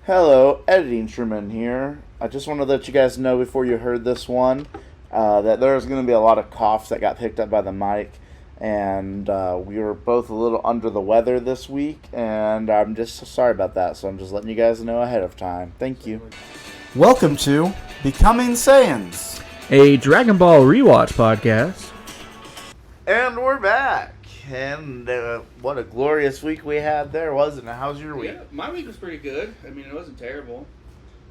Hello, Editing Truman here. I just want to let you guys know before you heard this one that there's going to be a lot of coughs that got picked up by the mic, and we were both a little under the weather this week, and I'm just sorry about that, so I'm just letting you guys know ahead of time. Thank you. Welcome to Becoming Saiyans, a Dragon Ball rewatch podcast. And we're back. And what a glorious week we had there, wasn't it? How's your week? Yeah, my week was pretty good. I mean, it wasn't terrible.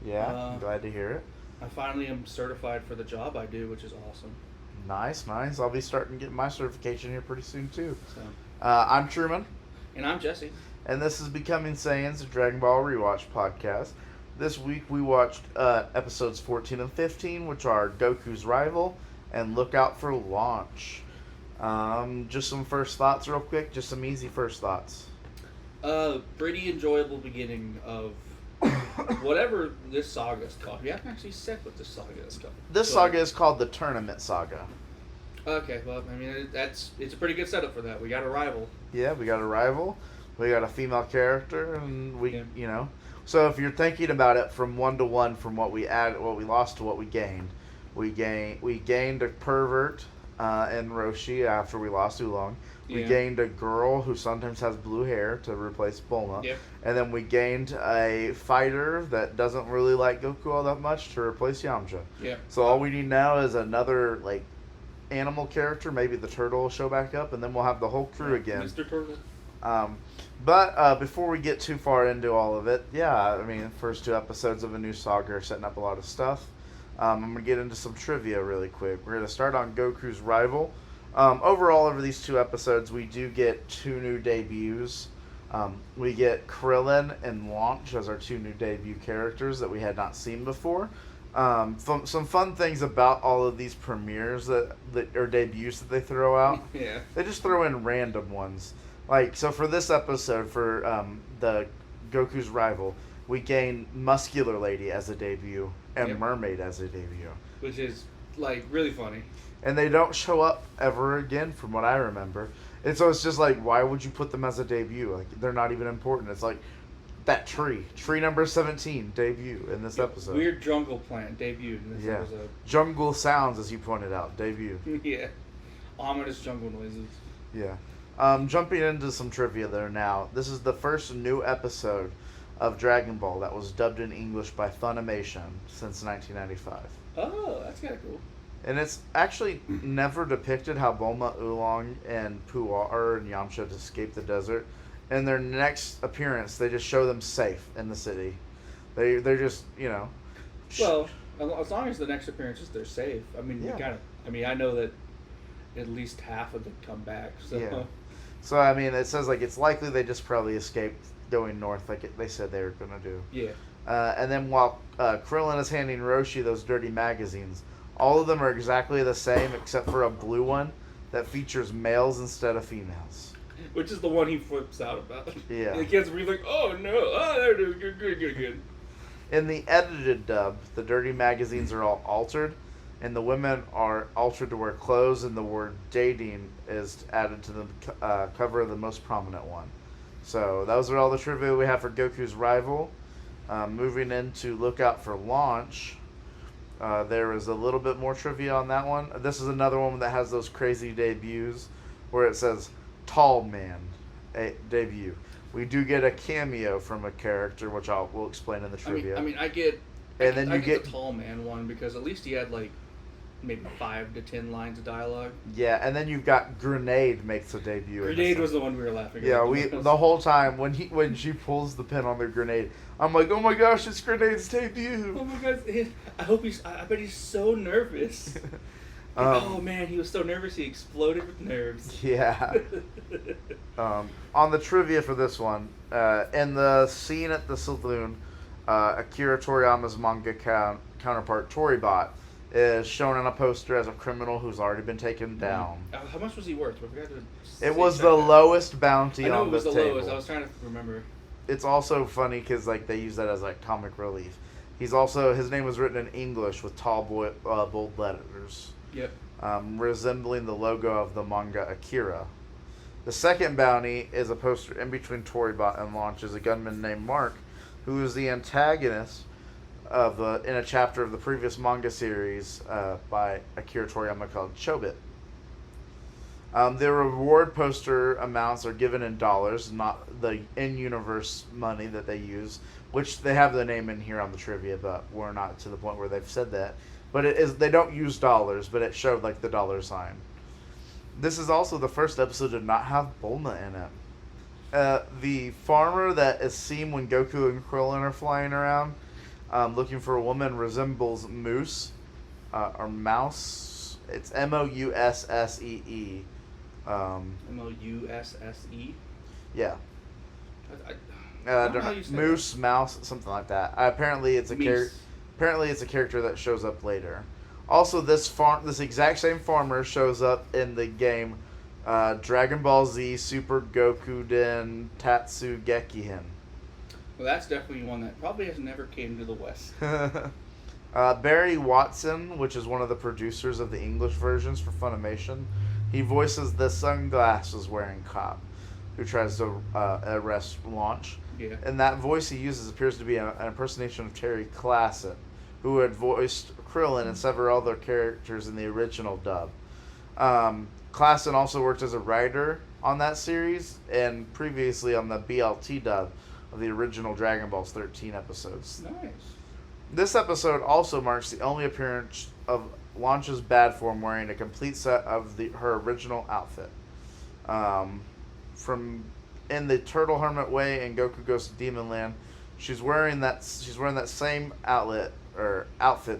Yeah, I'm glad to hear it. I finally am certified for the job I do, which is awesome. Nice. I'll be starting to get my certification here pretty soon, too. So, I'm Truman. And I'm Jesse. And this is Becoming Saiyans, a Dragon Ball rewatch podcast. This week we watched episodes 14 and 15, which are Goku's Rival and Look Out for Launch. Just some first thoughts real quick, just some easy first thoughts. Pretty enjoyable beginning of whatever this saga is called. We haven't actually said what this saga is called. This saga is called the Tournament Saga. Okay, well, I mean, it's a pretty good setup for that. We got a rival. Yeah, we got a rival. We got a female character, and So if you're thinking about it from 1 to 1, from what we lost to what we gained, we gained a pervert and Roshi after we lost Oolong. We gained a girl who sometimes has blue hair to replace Bulma. Yep. And then we gained a fighter that doesn't really like Goku all that much to replace Yamcha. Yep. So all we need now is another animal character. Maybe the turtle will show back up, and then we'll have the whole crew again. Mr. Turtle. But before we get too far into all of it, the first 2 episodes of a new saga are setting up a lot of stuff. I'm going to get into some trivia really quick. We're going to start on Goku's Rival. Overall, over these 2 episodes, we do get 2 new debuts. We get K-Rillin and Launch as our 2 new debut characters that we had not seen before. Some fun things about all of these premieres or debuts that they throw out. Yeah. They just throw in random ones. So for this episode, for the Goku's Rival, we gain Muscular Lady as a debut and Mermaid as a debut. Which is, really funny. And they don't show up ever again from what I remember. And so it's just why would you put them as a debut? They're not even important. It's that tree number 17, debut in this episode. Weird jungle plant debuted in this episode. Jungle sounds, as you pointed out, debut. Yeah. Ominous jungle noises. Yeah. Jumping into some trivia there now. This is the first new episode of Dragon Ball that was dubbed in English by Funimation since 1995. Oh, that's kind of cool. And it's actually never depicted how Bulma, Oolong, and Puar and Yamcha escape the desert. In their next appearance, they just show them safe in the city. They're just, Well, as long as the next appearances they're safe. I mean, I know that at least half of them come back. So. Yeah. So, it says, it's likely they just probably escaped going north they said they were going to do. Yeah. And then while K-Rillin is handing Roshi those dirty magazines, all of them are exactly the same except for a blue one that features males instead of females. Which is the one he flips out about. Yeah. And the kids are like, oh no, there it is, good. In the edited dub, the dirty magazines are all altered, and the women are altered to wear clothes, and the word dating is added to the cover of the most prominent one. So those are all the trivia we have for Goku's Rival. Moving into Look Out for Launch, there is a little bit more trivia on that one. This is another one that has those crazy debuts where it says Tall Man debut. We do get a cameo from a character, which we'll explain in the trivia. I get the Tall Man one because at least he had maybe 5 to 10 lines of dialogue. Yeah, and then you've got Grenade makes a debut. Grenade was the one we were laughing at. Yeah, the whole time when she pulls the pin on the grenade, I'm like, oh my gosh, it's Grenade's debut. Oh my gosh, I bet he's so nervous. Oh man, he was so nervous he exploded with nerves. Yeah. On the trivia for this one, in the scene at the saloon, Akira Toriyama's manga counterpart Toribot is shown on a poster as a criminal who's already been taken down. How much was he worth? It was the lowest bounty on the table. I know it was the lowest. I was trying to remember. It's also funny because they use that as comic relief. His name was written in English with tall bold letters. Yep. Resembling the logo of the manga Akira. The second bounty is a poster in between Toribot and Launch is a gunman named Mark who is the antagonist of in a chapter of the previous manga series by Akira Toriyama called Chobit. The reward poster amounts are given in dollars, not the in-universe money that they use, which they have the name in here on the trivia, but we're not to the point where they've said that. But it is, they don't use dollars, but it showed like the dollar sign. This is also the first episode to not have Bulma in it. The farmer that is seen when Goku and Krillin are flying around, looking for a woman, resembles Moose, or Mouse. It's Moussee. Mousse? Yeah. I don't know how you say Moose, that. Mouse, something like that. Apparently, it's a character that shows up later. Also, this exact same farmer shows up in the game Dragon Ball Z Super Gokuden Tatsu Gekihin. Well, that's definitely one that probably has never came to the West. Barry Watson, which is one of the producers of the English versions for Funimation, he voices the sunglasses-wearing cop who tries to arrest Launch. Yeah. And that voice he uses appears to be an impersonation of Terry Classen, who had voiced Krillin and several other characters in the original dub. Classen also worked as a writer on that series and previously on the BLT dub of the original Dragon Ball 13 episodes. Nice. This episode also marks the only appearance of Launch's bad form wearing a complete set of her original outfit. From in the Turtle Hermit Way and Goku Goes to Demon Land, she's wearing that same outfit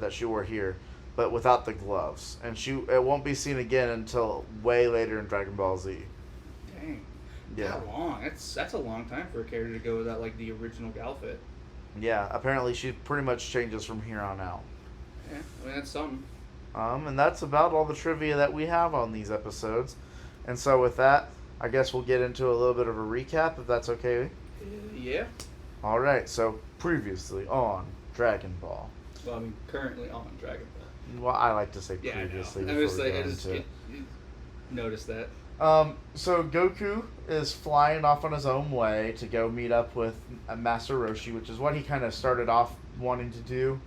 that she wore here, but without the gloves, and it won't be seen again until way later in Dragon Ball Z. Dang. Yeah. How long? That's a long time for a character to go without like the original outfit. Yeah, apparently she pretty much changes from here on out. Yeah, I mean that's something. And that's about all the trivia that we have on these episodes. And so with that, I guess we'll get into a little bit of a recap, if that's okay. Yeah. All right, so previously on Dragon Ball. Well, I mean, currently on Dragon Ball. Well, I like to say Yeah, previously. I know. I just noticed that. So Goku is flying off on his own way to go meet up with Master Roshi, which is what he kind of started off wanting to do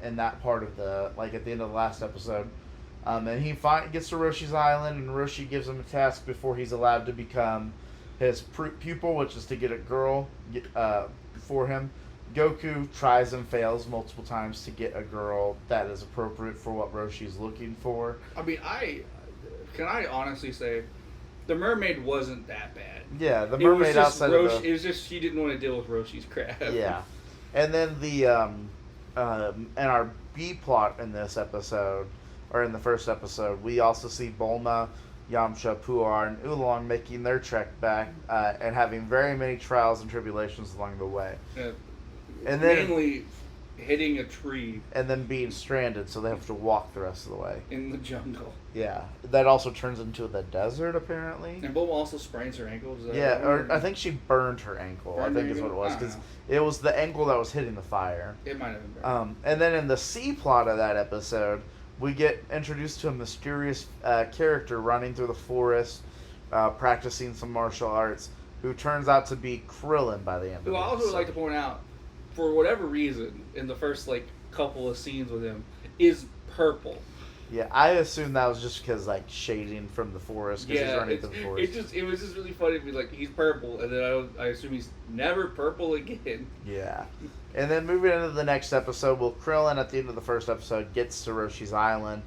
in that part of at the end of the last episode. And he gets to Roshi's island, and Roshi gives him a task before he's allowed to become his pupil, which is to get a girl for him. Goku tries and fails multiple times to get a girl that is appropriate for what Roshi's looking for. I mean, can I honestly say, the mermaid wasn't that bad. Yeah, the mermaid outside of the... It was just she didn't want to deal with Roshi's crap. Yeah. And then in our B plot in this episode, or in the first episode, we also see Bulma, Yamcha, Puar, and Oolong making their trek back and having very many trials and tribulations along the way. And then, mainly hitting a tree. And then being stranded, so they have to walk the rest of the way. In the jungle. Yeah. That also turns into the desert, apparently. And Bulma also sprains her ankle. Yeah, or I think she burned her ankle, I think is what it was. Because it was the ankle that was hitting the fire. It might have been burned. And then in the C plot of that episode, we get introduced to a mysterious character running through the forest, practicing some martial arts, who turns out to be Krillin by the end of the episode. I also would like to point out, for whatever reason, in the first couple of scenes with him, is purple. Yeah, I assume that was just because shading from the forest, because he's running through the forest. It was just really funny to be he's purple, and then I assume he's never purple again. Yeah. And then moving into the next episode, Krillin at the end of the first episode gets to Roshi's island,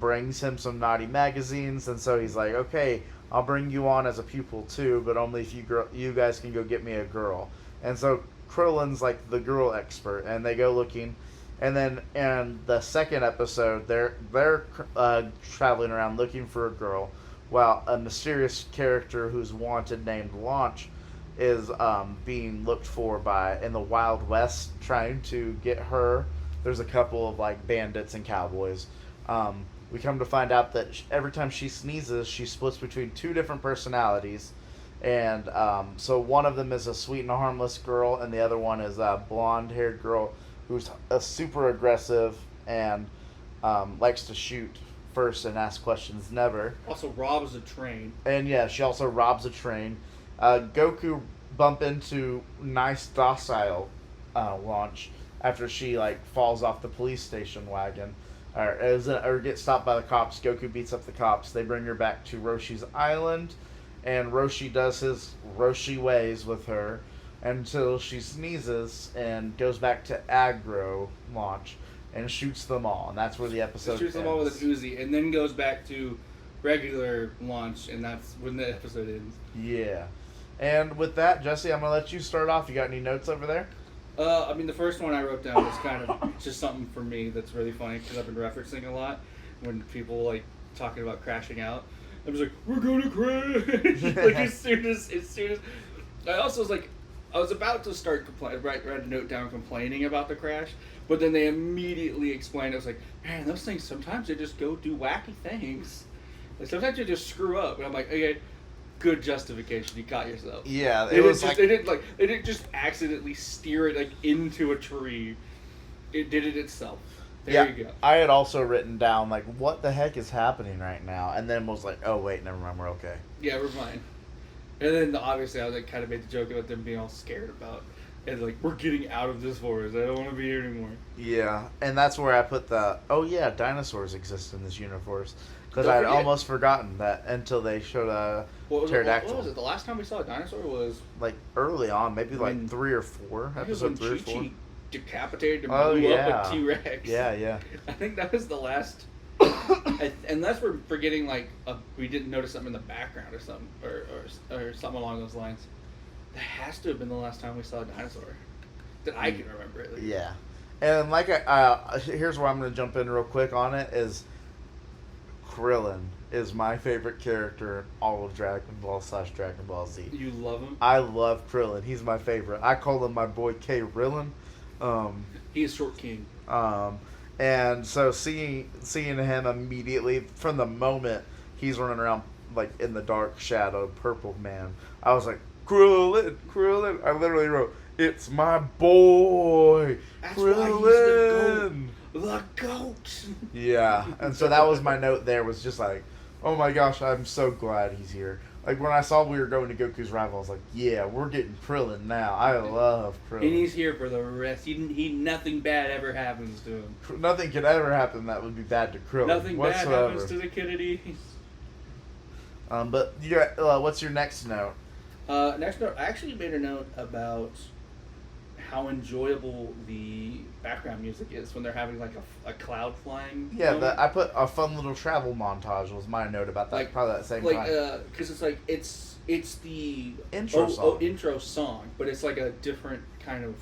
brings him some naughty magazines, and so he's like, okay, I'll bring you on as a pupil too, but only if you guys can go get me a girl. And so Krillin's the girl expert, and they go looking. And then in the second episode, they're traveling around looking for a girl, while a mysterious character who's wanted named Launch is being looked for in the Wild West, trying to get her. There's a couple of bandits and cowboys. We come to find out that every time she sneezes, she splits between two different personalities. And so one of them is a sweet and harmless girl, and the other one is a blonde-haired girl who's super aggressive and likes to shoot first and ask questions never. Also robs a train. And yeah, she also robs a train. Goku bump into nice docile launch after she like falls off the police station wagon, or gets stopped by the cops. Goku beats up the cops. They bring her back to Roshi's island, and Roshi does his Roshi ways with her until she sneezes and goes back to aggro launch and shoots them all, and that's where the episode shoots them all with an Uzi, and then goes back to regular launch, and that's when the episode ends. Yeah. And with that, Jesse, I'm going to let you start off. You got any notes over there? I mean, the first one I wrote down was kind of just something for me that's really funny, because I've been referencing a lot when people, like, talking about crashing out. I was like, we're going to crash! Like, as soon as... I also was like, I was about to start write a note down complaining about the crash, but then they immediately explained. I was like, man, those things, sometimes they just go do wacky things. Like, sometimes you just screw up. And I'm like, okay, good justification. You got yourself. Yeah, They didn't just accidentally steer it like into a tree. It did it itself. There you go. I had also written down like, what the heck is happening right now, and then was like, oh wait, never mind, we're okay. Yeah, we're fine. And then obviously I like kind of made the joke about them being all scared about, and like, we're getting out of this forest. I don't want to be here anymore. Yeah, and that's where I put the dinosaurs exist in this universe, because I had almost forgotten that until they showed a pterodactyl. What was it? The last time we saw a dinosaur was like early on, maybe like 3 or 4 episode 3 or 4. Chi-Chi decapitated and blew up a T-Rex. Yeah. I think that was the last. Unless we're forgetting, like, we didn't notice something in the background or something, or something along those lines. That has to have been the last time we saw a dinosaur that I can remember at least. Yeah, and like here's where I'm going to jump in real quick on it is K-Rillin is my favorite character in all of Dragon Ball / Dragon Ball Z. You love him? I love K-Rillin. He's my favorite. I call him my boy K-Rillin. He's Short King. And so seeing him immediately from the moment he's running around like in the dark shadow, purple man, I was like, K-Rillin. I literally wrote, it's my boy, K-Rillin. The goat. Yeah, and so that was my note there, was just like, oh my gosh, I'm so glad he's here. Like, when I saw we were going to Goku's rival, I was like, yeah, we're getting Krillin now. I love Krillin. And he's here for the rest. Nothing bad ever happens to him. Nothing could ever happen that would be bad to Krillin. Nothing whatsoever. bad happens to the kid at ease. But what's your next note? Next note, I actually made a note about how enjoyable the background music is when they're having like a cloud flying. Yeah, I put a fun little travel montage was my note about that. Like, probably that same time. Because it's like it's the intro song, but it's like a different kind of.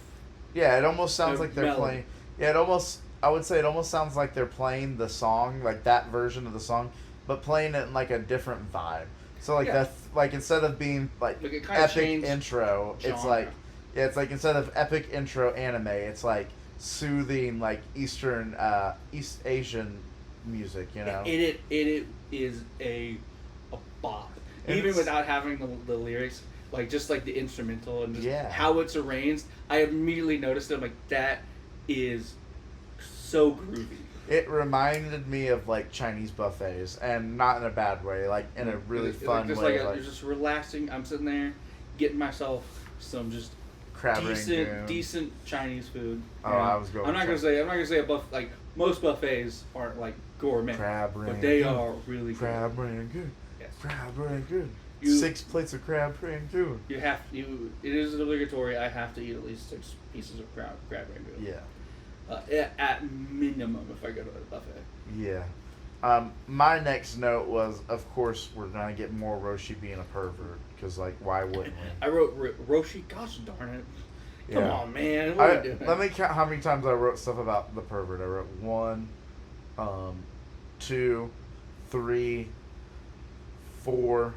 Yeah, it almost sounds like they're melody. playing. Yeah, I would say it almost sounds like they're playing the song, like that version of the song, but playing it in like a different vibe. So like like instead of being like epic intro, genre. It's like. Yeah, it's like instead of epic intro anime, it's like soothing, like East Asian music, you know? It is a bop. And even without having the lyrics, like just like the instrumental and just how it's arranged, I immediately noticed it. I'm like, that is so groovy. It reminded me of like Chinese buffets, and not in a bad way, like in a really fun way. You're just relaxing. I'm sitting there getting myself some just decent Chinese food. Oh, I was going. I'm not gonna say a buff like most buffets aren't like gourmet, but they are really good. Crab rangoon. Yes. Crab rangoon. 6 plates of crab rangoon. It is obligatory. I have to eat at least 6 pieces of crab rangoon. Yeah. At minimum, if I go to a buffet. Yeah. My next note was, of course, we're gonna get more Roshi being a pervert, because like, why wouldn't we? I wrote Roshi. Gosh darn it! Come on, man. What are you doing? Let me count how many times I wrote stuff about the pervert. I wrote 1, 2, 3, 4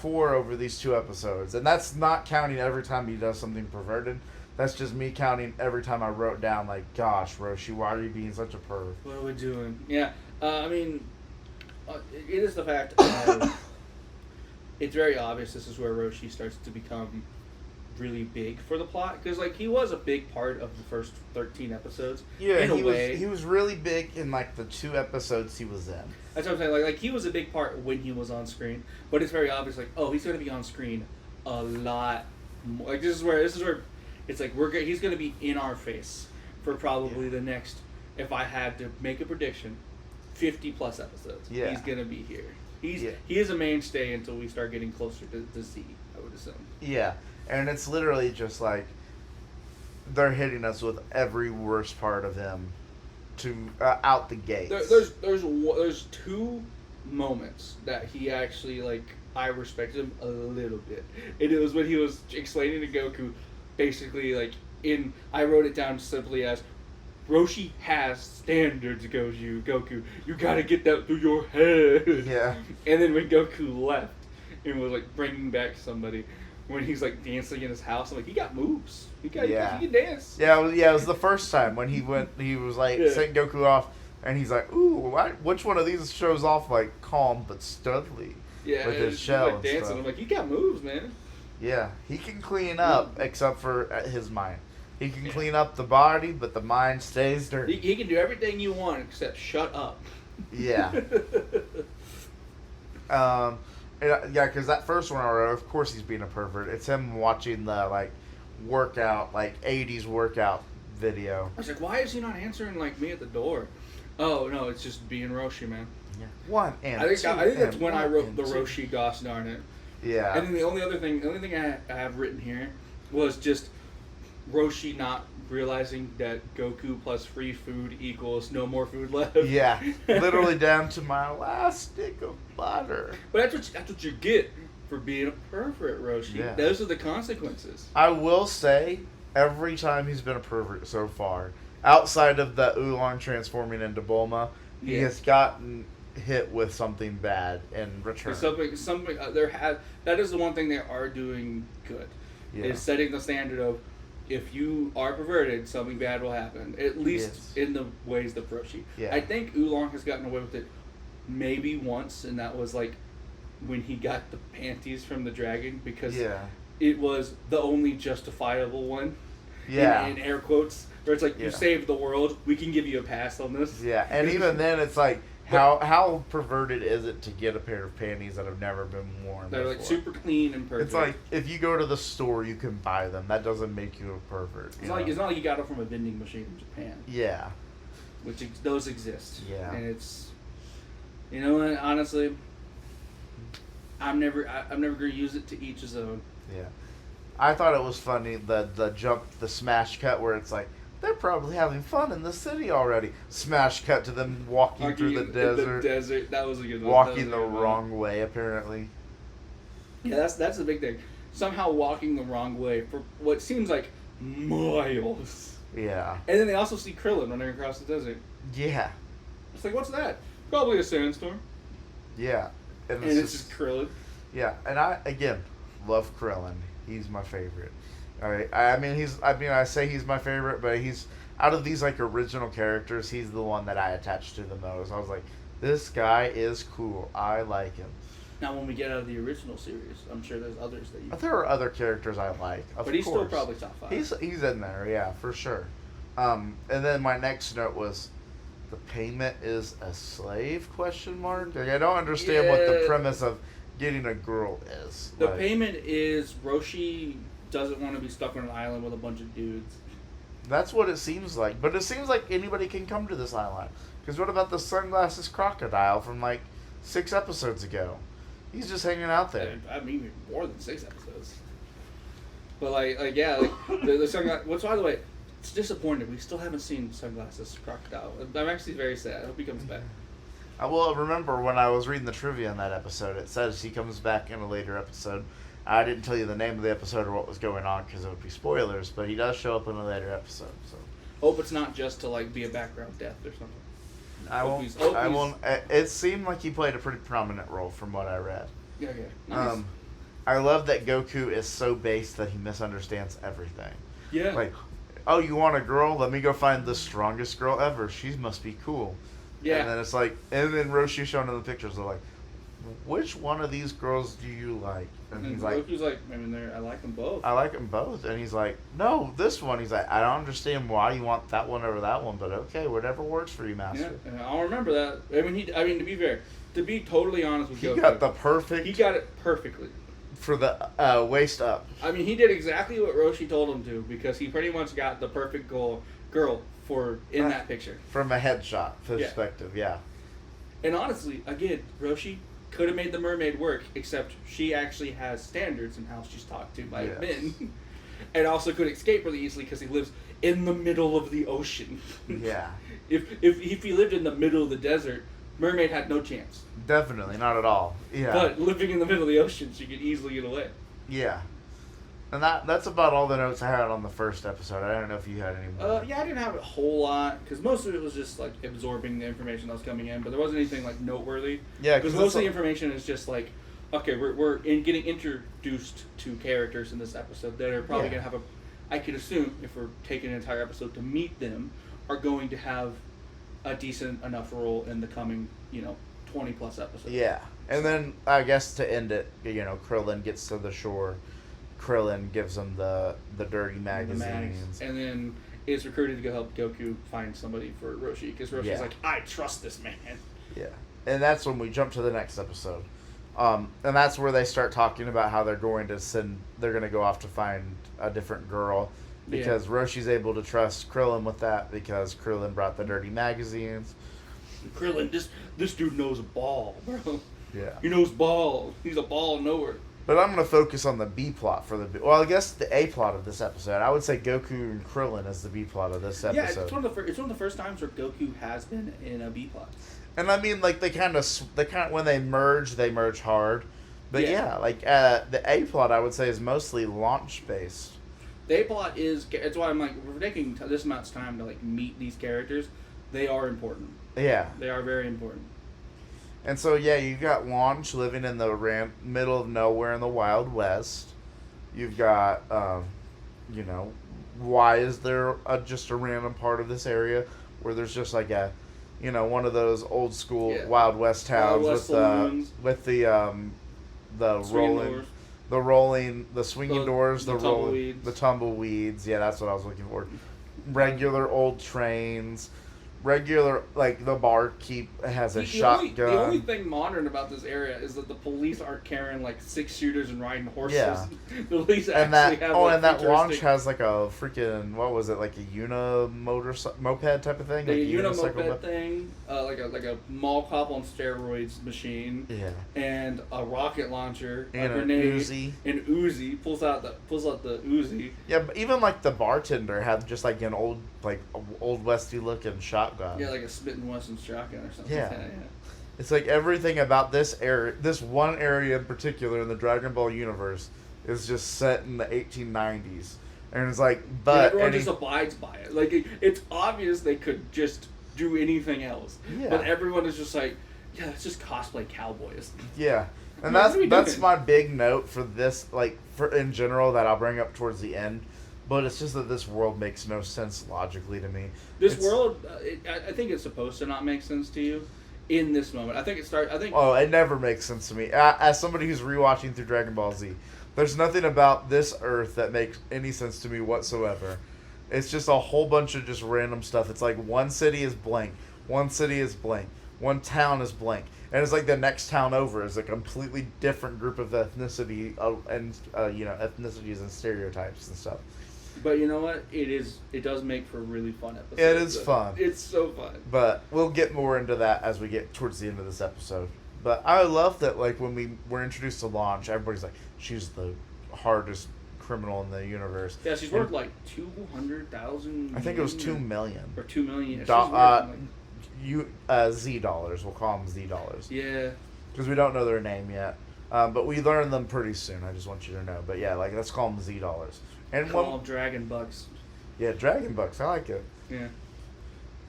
over these 2 episodes, and that's not counting every time he does something perverted. That's just me counting every time I wrote down, like, gosh, Roshi, why are you being such a perv? What are we doing? Yeah, I mean, it is the fact of it's very obvious this is where Roshi starts to become really big for the plot, because like he was a big part of the first 13 episodes. Yeah, he was really big in like the 2 episodes he was in. That's what I'm saying. Like he was a big part when he was on screen, but it's very obvious. Like, oh, he's going to be on screen a lot like this is where it's like he's gonna be in our face for probably the next, if I had to make a prediction, 50 plus episodes. Yeah. He's gonna be here. He is a mainstay until we start getting closer to Z, I would assume. Yeah, and it's literally just like they're hitting us with every worst part of him to out the gates. There's two moments that he actually, like, I respected him a little bit, and it was when he was explaining to Goku, basically, like, I wrote it down simply as, Roshi has standards, Goku. You gotta get that through your head. Yeah. And then when Goku left and was like bringing back somebody, when he's like dancing in his house, I'm like, he got moves. He can dance. Yeah, it was the first time when he was like sent Goku off, and he's like, ooh, which one of these shows off like calm but studly? Yeah, with his shell like and dancing. stuff. I'm like, you got moves, man. Yeah, he can clean up except for his mind. He can clean up the body, but the mind stays dirty. He can do everything you want except shut up. Yeah. Because that first one, of course he's being a pervert. It's him watching the, like, workout, like, 80s workout video. I was like, why is he not answering, like, me at the door? Oh, no, it's just being Roshi, man. Yeah. One and I think two that's and when I one wrote and the two. Roshi gosh darn it. Yeah. And then the only thing I have written here was just Roshi not realizing that Goku plus free food equals no more food left. Yeah. Literally down to my last stick of butter. But that's what you get for being a pervert, Roshi. Yeah. Those are the consequences. I will say, every time he's been a pervert so far, outside of the Oolong transforming into Bulma, he has gotten hit with something bad in return. Something that is the one thing they are doing good. Yeah. Is setting the standard of, if you are perverted, something bad will happen. At least in the ways that Roshi. Yeah. I think Oolong has gotten away with it maybe once, and that was like when he got the panties from the dragon, because it was the only justifiable one. Yeah. In air quotes, where it's like, you saved the world, we can give you a pass on this. Yeah, and even then it's like, how perverted is it to get a pair of panties that have never been worn They're before? like super clean and perfect. It's like, if you go to the store, you can buy them. That doesn't make you a pervert. It's not like you got it from a vending machine in Japan. Yeah. Which those exist. Yeah. And it's, you know what? Honestly, I'm never gonna use it, to each his own. Yeah. I thought it was funny the smash cut where it's like, they're probably having fun in the city already. Smash cut to them walking through the desert. The desert. That was a good one. Walking the wrong way, apparently. Yeah, that's the big thing. Somehow walking the wrong way for what seems like miles. Yeah. And then they also see Krillin running across the desert. Yeah. It's like, what's that? Probably a sandstorm. Yeah. And it's just Krillin. Yeah, and I, again, love Krillin. He's my favorite. All right. I say he's my favorite, but he's, out of these, like, original characters, he's the one that I attached to the most. I was like, this guy is cool. I like him. Now, when we get out of the original series, I'm sure there's others that you... But there are other characters I like, of But he's course. still probably top 5. He's in there, yeah, for sure. And then my next note was, the payment is a slave, question mark? Like, I don't understand what the premise of getting a girl is. The payment is Roshi doesn't want to be stuck on an island with a bunch of dudes. That's what it seems like. But it seems like anybody can come to this island. Because what about the sunglasses crocodile from like 6 episodes ago? He's just hanging out there. I mean, more than 6 episodes. But the sunglasses. Which, by the way, it's disappointing. We still haven't seen Sunglasses Crocodile. I'm actually very sad. I hope he comes back. I will remember when I was reading the trivia in that episode, it says he comes back in a later episode. I didn't tell you the name of the episode or what was going on because it would be spoilers, but he does show up in a later episode. So Hope it's not just to like be a background death or something. I won't. It seemed like he played a pretty prominent role from what I read. Yeah, okay. Nice. I love that Goku is so base that he misunderstands everything. Yeah. Like, oh, you want a girl? Let me go find the strongest girl ever. She must be cool. Yeah. And then it's like, and then Roshi showing in the pictures, they're like, which one of these girls do you like? And he's like, Goku's like, I mean, I like them both. I like them both. And he's like, no, this one. He's like, I don't understand why you want that one over that one, but okay, whatever works for you, master. Yeah, and I'll remember that. I mean, to be fair, to be totally honest with He Goku, got the perfect. He got it perfectly. for the waist up. I mean, he did exactly what Roshi told him to because he pretty much got the perfect girl for in that picture. From a headshot perspective, yeah. And honestly, again, Roshi could have made the mermaid work, except she actually has standards in how she's talked to by men. And also could escape really easily because he lives in the middle of the ocean. Yeah. If he lived in the middle of the desert, mermaid had no chance. Definitely, not at all. Yeah. But living in the middle of the ocean, she could easily get away. Yeah. And that's about all the notes I had on the first episode. I don't know if you had any more. Yeah, I didn't have a whole lot because most of it was just like absorbing the information that was coming in, but there wasn't anything like noteworthy. Yeah, because most of the information is just like, okay, we're getting introduced to characters in this episode that are probably gonna have I could assume if we're taking an entire episode to meet them, are going to have a decent enough role in the coming 20 plus episodes. Yeah, and then I guess to end it, Krillin gets to the shore. Krillin gives him the dirty magazines. And then is recruited to go help Goku find somebody for Roshi, because Roshi's like, I trust this man. Yeah. And that's when we jump to the next episode. And that's where they start talking about how they're going to go off to find a different girl, because Roshi's able to trust Krillin with that, because Krillin brought the dirty magazines. Krillin, this dude knows a ball, bro. Yeah. He knows ball. He's a ball nowhere. But I'm going to focus on the B plot I guess the A plot of this episode. I would say Goku and Krillin is the B plot of this episode. Yeah, it's one of the first times where Goku has been in a B plot. And I mean, like, they kind of when they merge hard. But the A plot I would say is mostly launch based. The A plot is, it's why I'm like, we're taking this amount of time to like meet these characters. They are important. Yeah. They are very important. And so, you've got Launch living in the middle of nowhere in the Wild West. You've got, why is there just a random part of this area where there's just like a, one of those old school Wild West towns with the swinging doors, the tumbleweeds. Yeah, that's what I was looking for. Regular old trains. The barkeep has a shotgun. The only thing modern about this area is that the police aren't carrying like 6-shooters and riding horses. Yeah. The police and actually that, have and that launch has like a freaking, what was it, like a moped type of thing? Like a unimoped thing, like a mall cop on steroids machine. Yeah. And a rocket launcher, and a grenade, Uzi. An Uzi pulls out the Uzi. Yeah, but even like the bartender had just like an old westy looking shotgun. Yeah, like a Smith & Wesson shotgun or something. Yeah. It's like everything about this area, this one area in particular in the Dragon Ball universe, is just set in the 1890s. And it's like, but everyone just abides by it. Like, it's obvious they could just do anything else. Yeah. But everyone is just like, yeah, let's just cosplay cowboys. Yeah. And that's my big note for this, like, for in general, that I'll bring up towards the end. But it's just that this world makes no sense logically to me. This world, I think it's supposed to not make sense to you in this moment. Oh, it never makes sense to me. As somebody who's rewatching through Dragon Ball Z, there's nothing about this Earth that makes any sense to me whatsoever. It's just a whole bunch of just random stuff. It's like one city is blank, one city is blank, one town is blank. And it's like the next town over is a completely different group of ethnicity ethnicities and stereotypes and stuff. But you know what? It does make for a really fun episode. It is fun. It's so fun. But we'll get more into that as we get towards the end of this episode. But I love that, like, when we were introduced to Launch, everybody's like, she's the hardest criminal in the universe. Yeah, she's worth like 200,000. I think it was 2 million. Or 2 million. Z dollars. We'll call them Z dollars. Yeah. Because we don't know their name yet. But we learn them pretty soon. I just want you to know. But yeah, like, let's call them Z dollars. And call them Dragon Bucks. Yeah, Dragon Bucks. I like it. Yeah.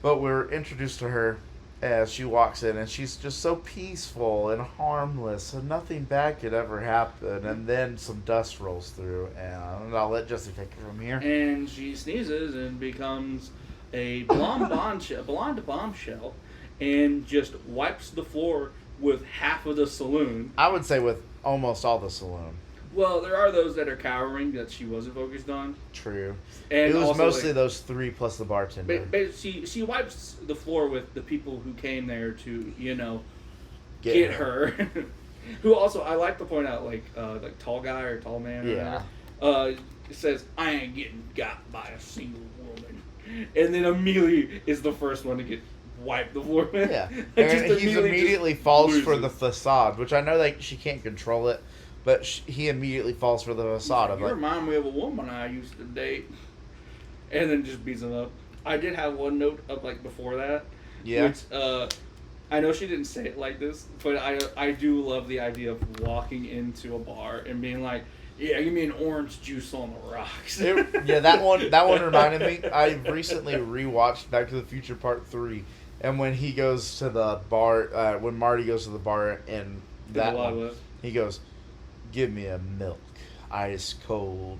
But we're introduced to her as she walks in, and she's just so peaceful and harmless, and nothing bad could ever happen. And then some dust rolls through, and I'll let Jesse take it from here. And she sneezes and becomes a blonde bombshell, and just wipes the floor with half of the saloon. I would say with almost all the saloon. Well, there are those that are cowering that she wasn't focused on. True. And it was also, mostly those three plus the bartender. But she wipes the floor with the people who came there to, get her. Who also, I like to point out, like tall guy or tall man. Yeah. Or whatever, says, I ain't getting got by a single woman. And then Amelie is the first one to get wiped the floor with. Yeah. Like, And just he immediately falls for loses. the facade, which I know like she can't control it, but he immediately falls for the facade of You like, remind me of a woman I used to date. And then just beats him up. I did have one note up like before that. yeah. Which, I know she didn't say it like this, but I do love the idea of walking into a bar and being like, yeah, give me an orange juice on the rocks. Yeah, that one reminded me. I recently rewatched Back to the Future Part 3, and when he goes to the bar, when Marty goes to the bar in that one, he goes, give me a milk, ice cold,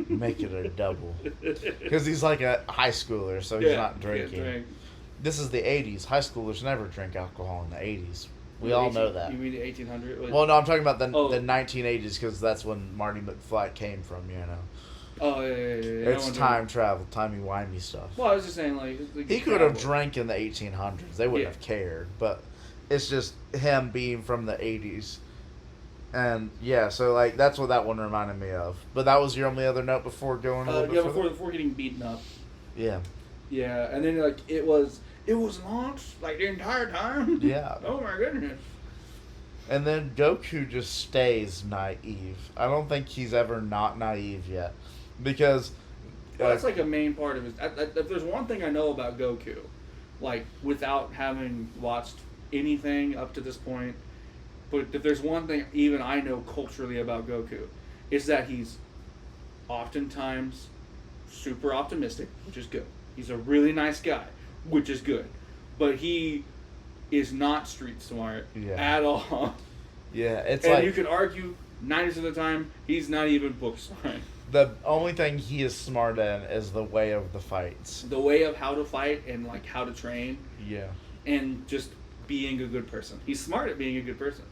make it a double. Because he's like a high schooler, so he's not drinking. Drink. This is the 80s. High schoolers never drink alcohol in the 80s. We all know that. You mean the 1800s? Well, no, I'm talking about the 1980s because that's when Marty McFly came from, you know. Oh, yeah. It's time travel, timey-wimey stuff. Well, I was just saying, like He could have drank in the 1800s. They wouldn't have cared. But it's just him being from the 80s. And, yeah, so, like, that's what that one reminded me of. But that was your only other note before going a little bit further? before getting beaten up. Yeah. Yeah, and then, like, it was launched, like, the entire time. Yeah. Oh, my goodness. And then Goku just stays naive. I don't think he's ever not naive yet. Because... Well, that's like a main part of his... If there's one thing I know about Goku, like, without having watched anything up to this point, but if there's one thing even I know culturally about Goku, is that he's oftentimes super optimistic, which is good. He's a really nice guy, which is good. But he is not street smart at all. Yeah, it's and like... you could argue 90% of the time, he's not even book smart. The only thing he is smart in is the way of the fights. The way of how to fight and, like, how to train. Yeah. And just being a good person. He's smart at being a good person.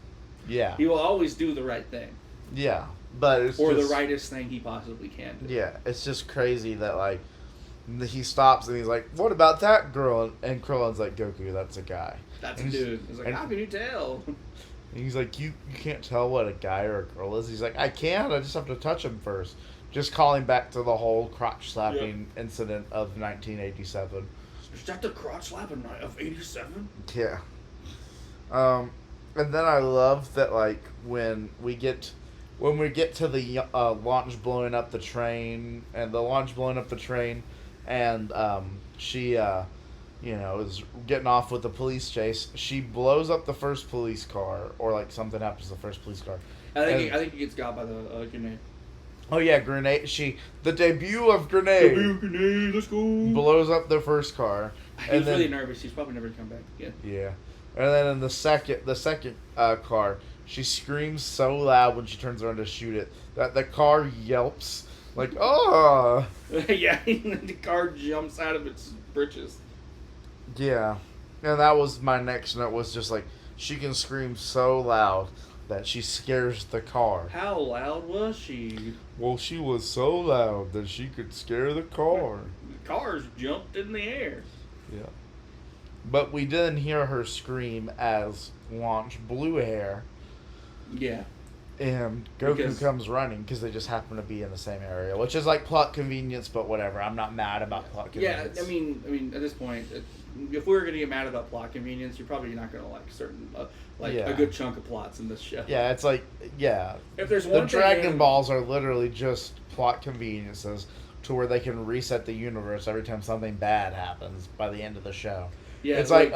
Yeah. He will always do the right thing. Yeah. But it's or just, the rightest thing he possibly can do. Yeah. It's just crazy that, like, he stops and he's like, what about that girl? And Krillin's like, Goku, that's a guy. That's a dude. He's like, how can you tell? And he's like, you can't tell what a guy or a girl is. He's like, I can. I just have to touch him first. Just calling back to the whole crotch slapping incident of 1987. Is that the crotch slapping night of 87? Yeah. And then I love that, like, when we get to the launch blowing up the train, and she is getting off with the police chase. She blows up the first police car, or like something happens to the first police car. I think he gets got by the grenade. Oh yeah, grenade. The debut of grenade. Let's go. Blows up the first car. He's really nervous. He's probably never come back again. Yeah, and then in the second car, she screams so loud when she turns around to shoot it that the car yelps like, oh. Yeah, the car jumps out of its britches. Yeah, and that was my next note. Was just like she can scream so loud that she scares the car. How loud was she? Well, she was so loud that she could scare the car. The cars jumped in the air. Yeah. But we didn't hear her scream as Launch blew hair. Yeah. And Goku comes running because they just happen to be in the same area, which is like plot convenience, but whatever. I'm not mad about plot convenience. Yeah, I mean, at this point, if we were going to get mad about plot convenience, you're probably not going to like certain, a good chunk of plots in this show. Yeah, it's like, If there's the Dragon Balls are literally just plot conveniences to where they can reset the universe every time something bad happens by the end of the show. Yeah, it's like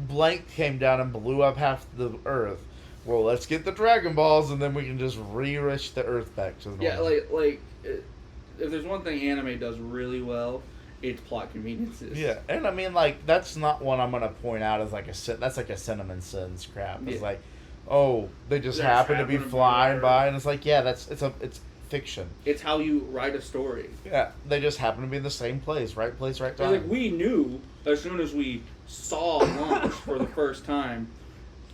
blank came down and blew up half the Earth. Well, let's get the Dragon Balls, and then we can just re-rich the Earth back to the normal. Yeah, if there's one thing anime does really well, it's plot conveniences. Yeah, and I mean, like, that's not one I'm gonna point out as like that's like a Cinnamon Sins crap. It's like, oh, they just happen to be flying by, and it's like, yeah, it's fiction. It's how you write a story. Yeah, they just happen to be in the same place, right time. Like, we knew as soon as we saw Launch for the first time.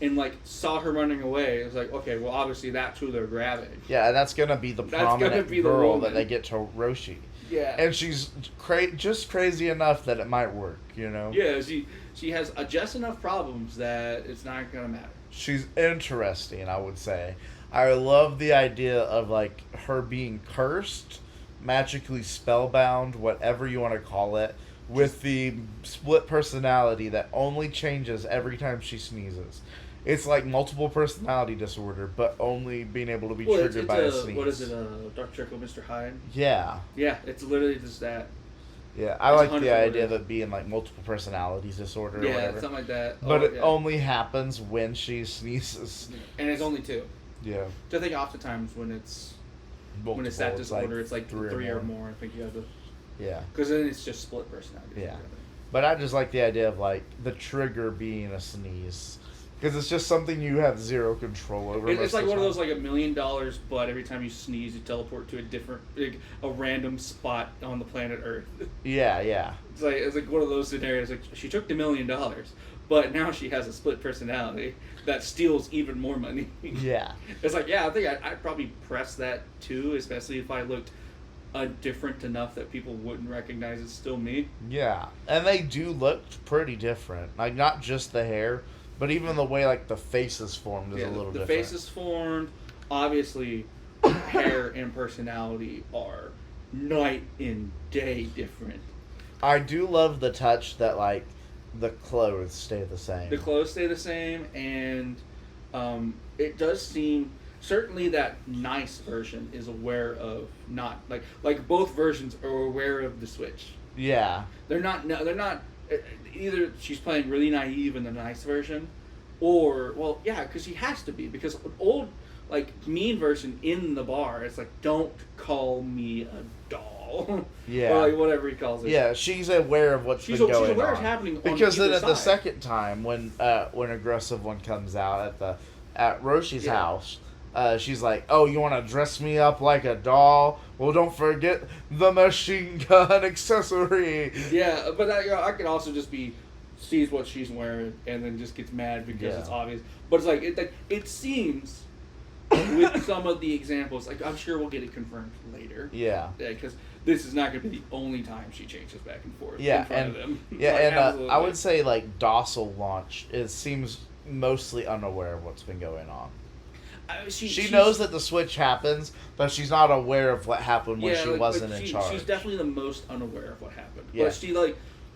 And, like, saw her running away. It was like, okay, well, obviously that's who they're grabbing. Yeah, and that's going to be the prominent girl that they get to Roshi. Yeah. And she's just crazy enough that it might work, you know? Yeah, she has just enough problems that it's not going to matter. she's interesting, I would say. I love the idea of like her being cursed, magically spellbound, whatever you want to call it, with the split personality that only changes every time she sneezes. It's like multiple personality disorder, but only being able to be triggered by a sneeze. What is it? Dr. Jekyll, Mr. Hyde. Yeah. Yeah, it's literally just that. Yeah, I It's like the 100% idea of it being like multiple personalities disorder or Yeah, whatever. something like that. But it yeah. only happens when she sneezes. And it's only 2. Yeah. So I think oftentimes when it's Multiple, that disorder, it's like 3 or more. I think you have to. Yeah. Because then it's just split personality. Yeah. But I just like the idea of like the trigger being a sneeze. Because it's just something you have zero control over. It's like one of those like $1 million, but every time you sneeze, you teleport to a random spot on the planet Earth. Yeah, yeah. It's like one of those scenarios. Like she took the $1 million, but now she has a split personality that steals even more money. Yeah. It's like, yeah, I think I'd probably press that too, especially if I looked different enough that people wouldn't recognize it's still me. Yeah. And they do look pretty different. Like, not just the hair, but even the way, like, the face is formed is a little different. The face is formed. Obviously, hair and personality are night and day different. I do love the touch that, like, the clothes stay the same. The clothes stay the same, and it does seem certainly that nice version is aware of not like both versions are aware of the switch. Yeah. They're not either she's playing really naive in the nice version, or well, yeah, because she has to be because old like mean version in the bar. It's like don't call me a doll. Yeah. Or like whatever he calls it. Yeah, she's aware of what's been going on. She's aware it's happening on because then either at the side. second time when Aggressive One comes out at Roshi's house, she's like, "Oh, you want to dress me up like a doll? Well, don't forget the machine gun accessory." Yeah, but I could also just be sees what she's wearing and then just gets mad because it's obvious. But it's like it seems with some of the examples, like I'm sure we'll get it confirmed later. Yeah. Because this is not going to be the only time she changes back and forth. Yeah, in front and of them. yeah, Like, and absolutely. I would say like Docile Launch. It seems mostly unaware of what's been going on. She knows that the switch happens, but she's not aware of what happened when she wasn't in charge. She's definitely the most unaware of what happened. Yeah.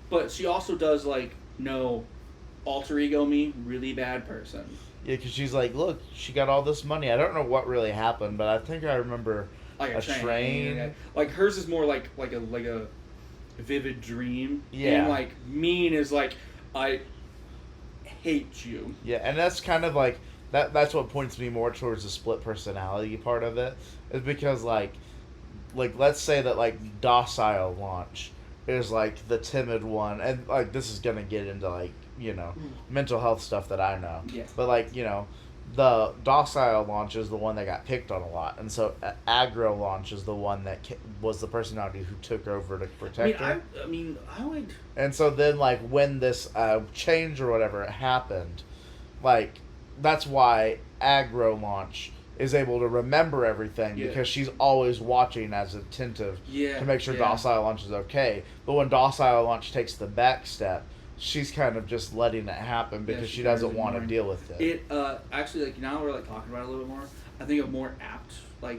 But she also does know alter ego me, really bad person. Yeah, because she's like, look, she got all this money. I don't know what really happened, but I think I remember Like a train. Like hers is more like a vivid dream. Yeah. And like mean is like I hate you. Yeah, and that's kind of like that's what points me more towards the split personality part of it, is because like let's say that like Docile Launch is like the timid one, and like this is gonna get into like mental health stuff that I know. Yeah. But like the Docile Launch is the one that got picked on a lot, and so Aggro Launch is the one that was the personality who took over to protect her. I would. And so then, like, when this change or whatever happened, like, that's why Aggro Launch is able to remember everything, because she's always watching as attentive to make sure Docile Launch is okay. But when Docile Launch takes the back step, she's kind of just letting it happen because she doesn't want to deal with it. It actually, like, now we're like talking about it a little bit more. I think a more apt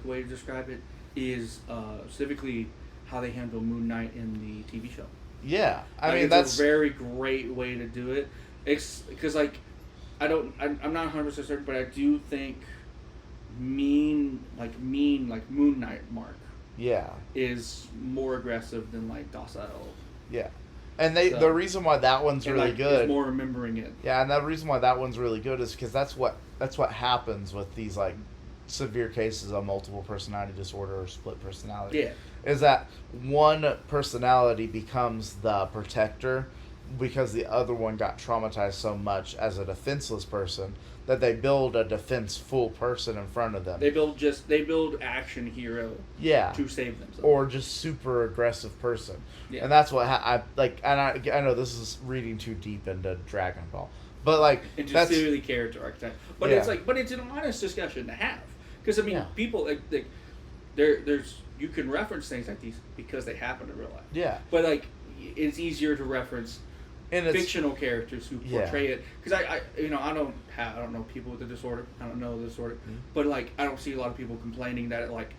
way to describe it is specifically how they handle Moon Knight in the TV show. Yeah, I mean it's that's a very great way to do it. It's because I'm not 100% certain, but I do think mean like Moon Knight Mark. Yeah. Is more aggressive than like Docile. Yeah. And the reason why that one's really good is more remembering it. Yeah, and the reason why that one's really good is because that's what happens with these like severe cases of multiple personality disorder or split personality. Yeah. Is that one personality becomes the protector because the other one got traumatized so much as a defenseless person that they build a defense-full person in front of them. They build action hero. Yeah. To save themselves. Or just super aggressive person. Yeah. And that's what I like. And I know this is reading too deep into Dragon Ball, but like into that's really character archetype. But it's an honest discussion to have, because people like there's you can reference things like these because they happen in real life. Yeah. But like it's easier to reference And it's, fictional characters who Yeah. portray it. Because I don't know people with the disorder. I don't know the disorder, but like I don't see a lot of people complaining that it like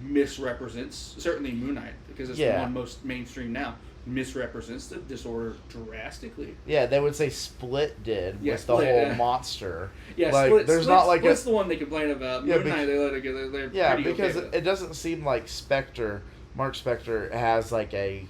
misrepresents. Certainly Moon Knight, because it's the Yeah. one most mainstream now. Misrepresents the disorder drastically. Yeah, they would say Split did Yeah, with the Split, whole yeah. monster. Yeah, like, Split's, there's not like Split's the one they complain about. Yeah, Moon Knight, they're Yeah, pretty because okay with it doesn't seem like Mark Spector has like a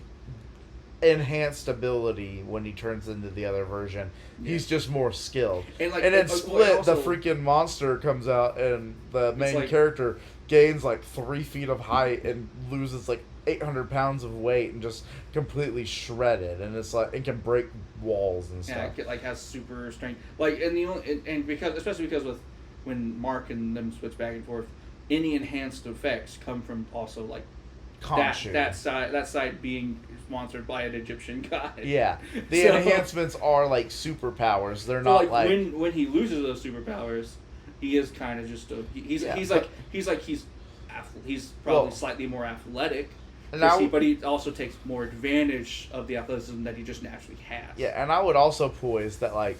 enhanced ability when he turns into the other version. Yeah. He's just more skilled. And, like, and in well, Split, also- the freaking monster comes out and the main like- character gains like 3 feet of height and loses like 800 pounds of weight and just completely shredded, and it's like it can break walls and stuff. Yeah, it like has super strength. Like and because especially because with when Mark and them switch back and forth, any enhanced effects come from also like Khonshu. that side being sponsored by an Egyptian god. Yeah, the So- enhancements are like superpowers. They're So, not like when he loses those superpowers, he is kind of just he's probably Well, slightly more athletic. and I But he also takes more advantage of the athleticism that he just naturally has. Yeah, and I would also poise that like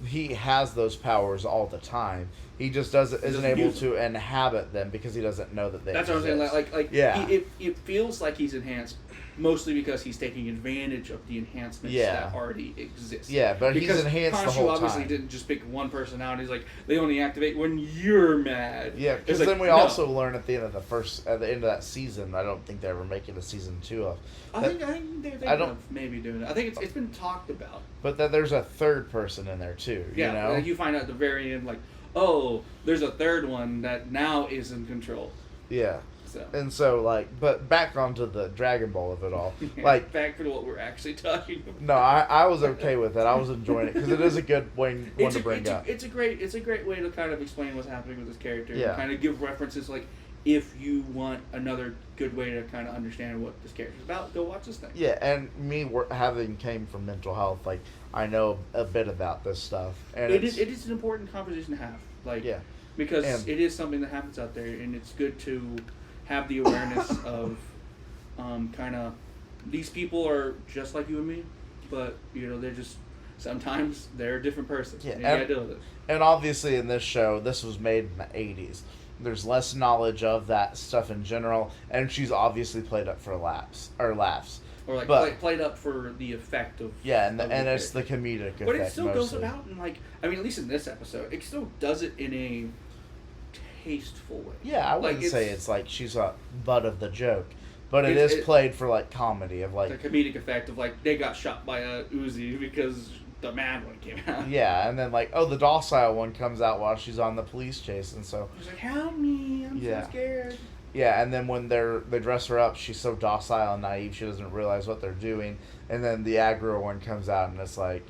he has those powers all the time. He just isn't doesn't able use to inhabit them because he doesn't know that they. That's what I'm saying. Like Yeah. it feels like he's enhanced, mostly because he's taking advantage of the enhancements Yeah. that already exist. Yeah, but because he's enhanced the Khonshu whole obviously time. didn't just pick one personality. He's like they only activate when you're mad. Yeah, It's because like, then we no. also learn at the end of at the end of that season. I don't think they ever make it a season 2 of. I think they're thinking I don't- of maybe doing it. I think it's been talked about. But that there's a third person in there too. Yeah, you know. like you find out at the very end, like, oh, there's a third one that now is in control. Yeah. So And so like, but back onto the Dragon Ball of it all. Like, back to what we're actually talking about. no, I was okay with it. I was enjoying it because it is a good one to bring up. It's a great way to kind of explain what's happening with this character. Yeah. And kind of give references like if you want another good way to kind of understand what this character's about, go watch this thing. Yeah, and me having came from mental health, like I know a bit about this stuff, and It is an important conversation to have. Like Yeah. because And- it is something that happens out there, and it's good to have the awareness of kind of these people are just like you and me, but they're just sometimes they're a different person. Yeah, and you gotta and- deal with it. And obviously in this show, this was made in the 80s. There's less knowledge of that stuff in general, and she's obviously played up for laughs. Or like but- played up for the effect of Yeah, and of and the it's the character. comedic effect But it still goes mostly. about in like at least in this episode, it still does it in a tasteful way. Yeah, I wouldn't Like, say it's like she's a butt of the joke, but it It's- is played for like comedy of the like comedic effect of like they got shot by a Uzi because the mad one came out. yeah, and then like the docile one comes out while she's on the police chase, and so He's like, help me, I'm Yeah. so scared. yeah, and then when they dress her up, she's so docile and naive she doesn't realize what they're doing, and then the aggro one comes out and it's like,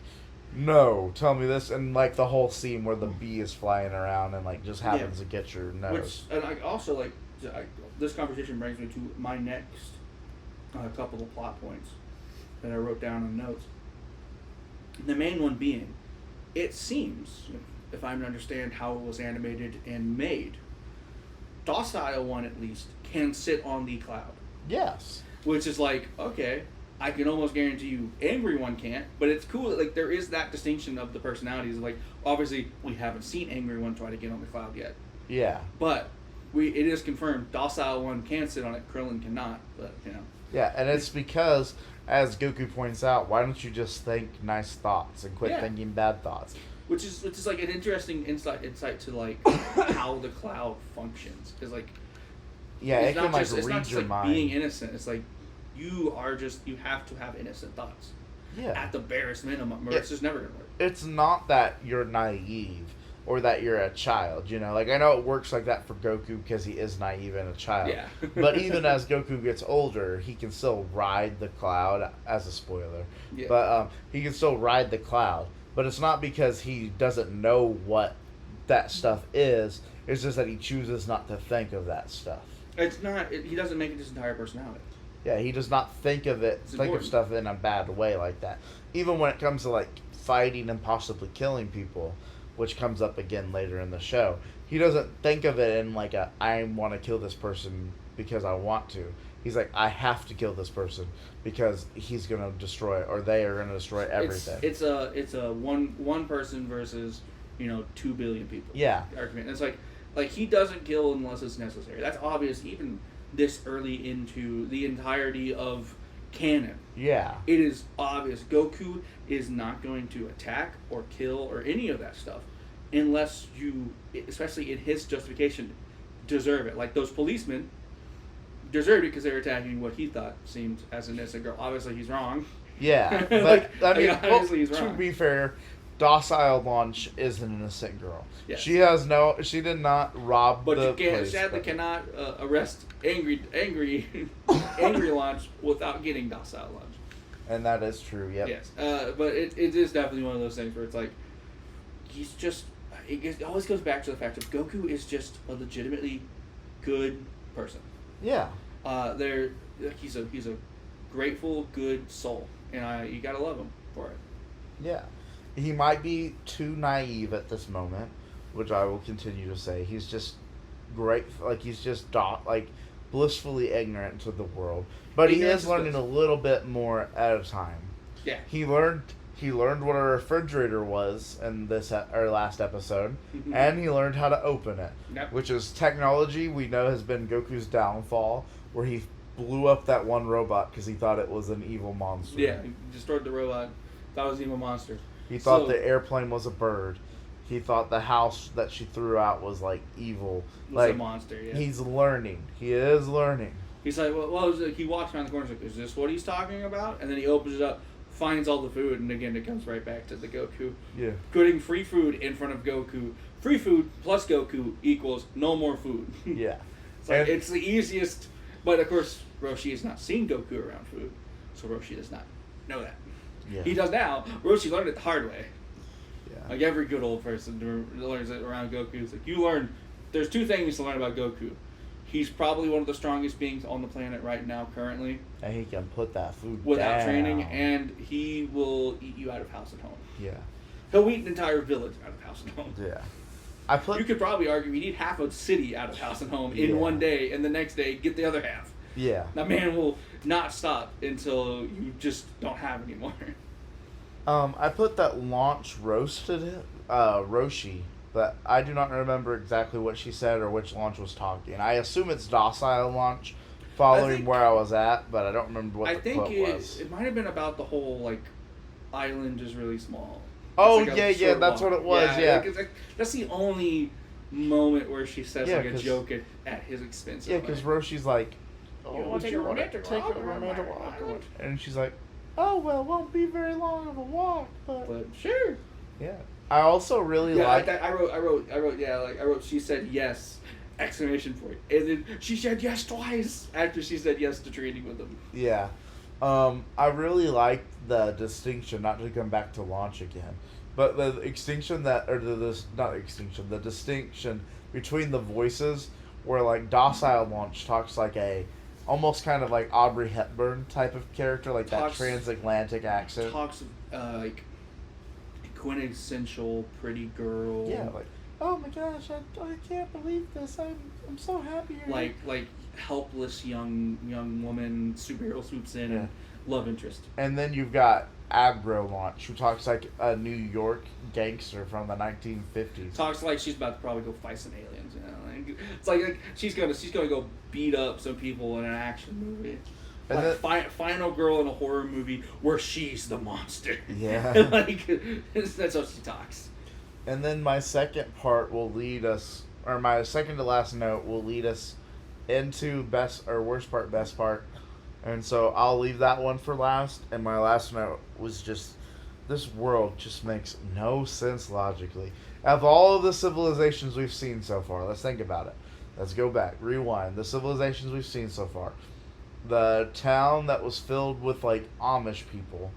no, tell me this, and like the whole scene where the bee is flying around and like just happens to get your nose. Which and I also like this conversation brings me to my next couple of plot points that I wrote down in notes. The main one being, it seems, if I'm to understand how it was animated and made, docile one at least can sit on the cloud, Yes. which is like, okay, I can almost guarantee you angry one can't, but it's cool that like there is that distinction of the personalities. Like obviously we haven't seen angry one try to get on the cloud yet, Yeah. but it is confirmed docile one can sit on it, Krillin cannot, but Yeah, and it's because, as Goku points out, why don't you just think nice thoughts and quit Yeah. thinking bad thoughts? which is like an interesting insight to like how the cloud functions, because like Yeah, it's it can not like just, it's read not just your like mind. being innocent. It's like you have to have innocent thoughts Yeah. at the barest minimum, or Yeah. it's just never gonna work. It's not that you're naive or that you're a child, Like, I know it works like that for Goku because he is naive and a child. Yeah. But even as Goku gets older, he can still ride the cloud, as a spoiler. Yeah. But he can still ride the cloud. But it's not because he doesn't know what that stuff is. It's just that he chooses not to think of that stuff. It's not. He doesn't make it his entire personality. Yeah, he does not think of it, It's think of important. stuff in a bad way like that. Even when it comes to like fighting and possibly killing people, which comes up again later in the show, he doesn't think of it in like I want to kill this person because I want to. He's like, I have to kill this person because he's gonna destroy, or they are gonna destroy everything. It's a one person versus 2 billion people. Yeah. Argument. It's like he doesn't kill unless it's necessary. That's obvious even this early into the entirety of canon. Yeah. It is obvious Goku is not going to attack or kill or any of that stuff unless you, especially in his justification, deserve it. Like those policemen deserved it because they were attacking what he thought seemed as an innocent girl. Obviously, he's wrong. Yeah, but I mean, obviously he's to wrong. be fair, Docile Launch is an innocent girl. Yes. She did not rob But the you can't, place, sadly but- cannot arrest angry Launch without getting Docile Launch. And that is true, yep. Yes, but it is definitely one of those things where it's like he's just. It always goes back to the fact that Goku is just a legitimately good person. Yeah. He's a grateful, good soul, and you gotta love him for it. Yeah. He might be too naive at this moment, which I will continue to say. He's just great, like he's just blissfully ignorant to the world. But he Ignorance is is learning bliss. a little bit more at a time. Yeah. He learned what a refrigerator was in this our last episode, and he learned how to open it, Yep. which is technology we know has been Goku's downfall, where he blew up that one robot because he thought it was an evil monster. Yeah, he destroyed the robot. Thought it was an evil monster. He thought So- the airplane was a bird. He thought the house that she threw out was like evil. It was Like a monster. Yeah. he's learning. He is learning. He's like, well, he walks around the corner. He's like, is this what he's talking about? And then he opens it up, finds all the food, and again, it comes right back to the Goku. Yeah. Putting free food in front of Goku. Free food plus Goku equals no more food. Yeah. It's like, And- it's the easiest. But of course, Roshi has not seen Goku around food, so Roshi does not know that. Yeah. He does now. Roshi learned it the hard way. Yeah. Like every good old person learns it around Goku. It's like you learn. There's two things to learn about Goku. He's probably one of the strongest beings on the planet right now, currently, And he can put that food without down. training, and he will eat you out of house and home. Yeah. He'll eat an entire village out of house and home. Yeah. I put You could probably argue he'd eat half a city out of house and home in Yeah. one day, and the next day get the other half. Yeah. That man will not stop until you just don't have anymore. I put that Launch roasted Roshi, but I do not remember exactly what she said or which Launch was talking. I assume it's Docile Launch, following think- where I was at, but I don't remember what I the think quote was. it might have been about the whole like island is really small. Oh, It's like a yeah, short that's walk. what it was, yeah. it's like, that's the only moment where she says Yeah, like a 'cause- joke at his expense. Yeah, because Roshi's like, You oh, want would to you take a want to romantic take walk a around romantic my walk? island? And she's like, oh, well, it won't be very long of a walk, But sure. yeah. I also really Yeah, like... I wrote. She said yes! Exclamation point! And then she said yes twice after she said yes to training with him. Yeah. I really like the distinction, not to come back to Launch again, but the extinction the distinction between the voices where like Docile Launch talks like a almost kind of like Aubrey Hepburn type of character, like Talks- that transatlantic accent. Talks like quintessential pretty girl. Yeah, like, oh my gosh, I can't believe this. I'm so happy. like helpless young woman superhero swoops in and love interest. And then you've got Aggro Launch, who talks like a New York gangster from the 1950s. Talks like she's about to probably go fight some aliens. You know, like, it's like she's gonna go beat up some people in an action movie. And Like final girl in a horror movie where she's the monster. Yeah. Like that's how she talks. And then my second part will lead us, or my second to last note will lead us into best or worst part, best part. And so I'll leave that one for last. And my last note was just, this world just makes no sense logically. Of all of the civilizations we've seen so far, let's think about it. Let's go back, rewind. The civilizations we've seen so far. The town that was filled with like Amish people,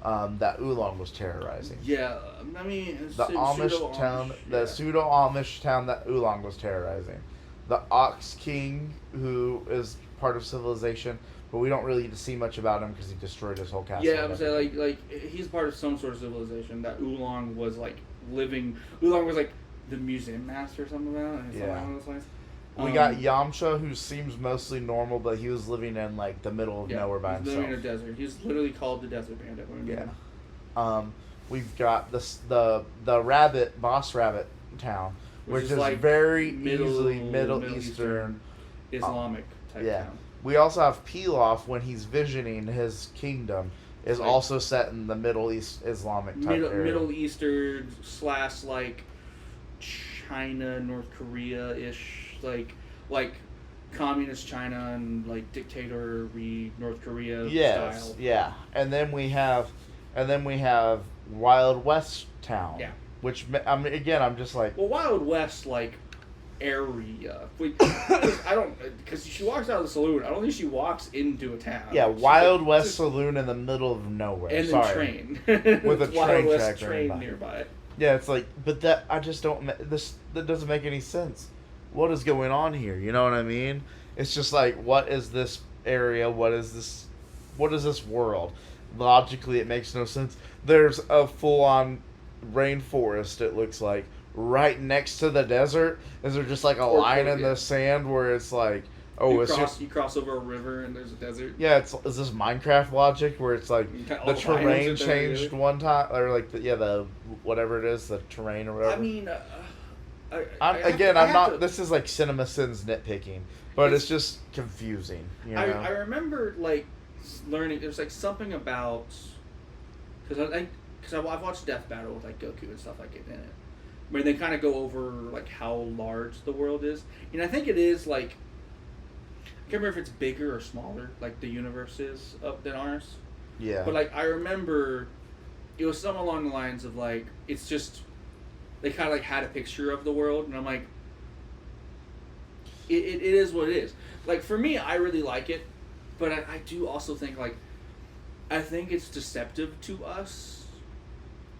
that Oolong was terrorizing. Yeah, I mean The Amish pseudo-Amish, town, the yeah. pseudo Amish town that Oolong was terrorizing. The Ox King, who is part of civilization, but we don't really get to see much about him because he destroyed his whole castle. Yeah, I and would say everything. like he's part of some sort of civilization. That Oolong was like living. Oolong was like the museum master or something like that. Yeah. We got Yamcha, who seems mostly normal, but he was living in like the middle of nowhere by he's himself. living in a desert. He's literally called the Desert Bandit. We've got the rabbit boss rabbit town, which is like very easily Middle Eastern Islamic type town. We also have Pilaf when he's visioning his kingdom is like, also set in the Middle East Islamic type area. Middle Eastern / like China, North Korea ish, like communist China and like dictator-y North Korea style. Yeah. And then we have Wild West town. Yeah. Which again, I'm just like, well, Wild West like area. Because she walks out of the saloon. I don't think she walks into a town. Yeah, Wild West saloon in the middle of nowhere. And then train with a Wild train West track train nearby. Yeah, it's like, but that I just don't. That doesn't make any sense. What is going on here? You know what I mean? It's just like, what is this area? What is this? What is this world? Logically, it makes no sense. There's a full-on rainforest. It looks like right next to the desert. Is there just like a line in the sand where it's like, oh, you cross over a river and there's a desert? Yeah, is this Minecraft logic where it's like the terrain changed one time, or like the whatever it is, the terrain or whatever. I mean, This is like CinemaSins nitpicking, but it's just confusing. You know? I remember like learning. There's like something about because I've watched Death Battle with like Goku and stuff like it in it, where they kind of go over like how large the world is, and I think it is like I can't remember if it's bigger or smaller, like the universe is than ours. Yeah. But like I remember, it was something along the lines of like it's just they kind of like had a picture of the world, and I'm like, it is what it is. Like for me, I really like it, but I do also think like I think it's deceptive to us.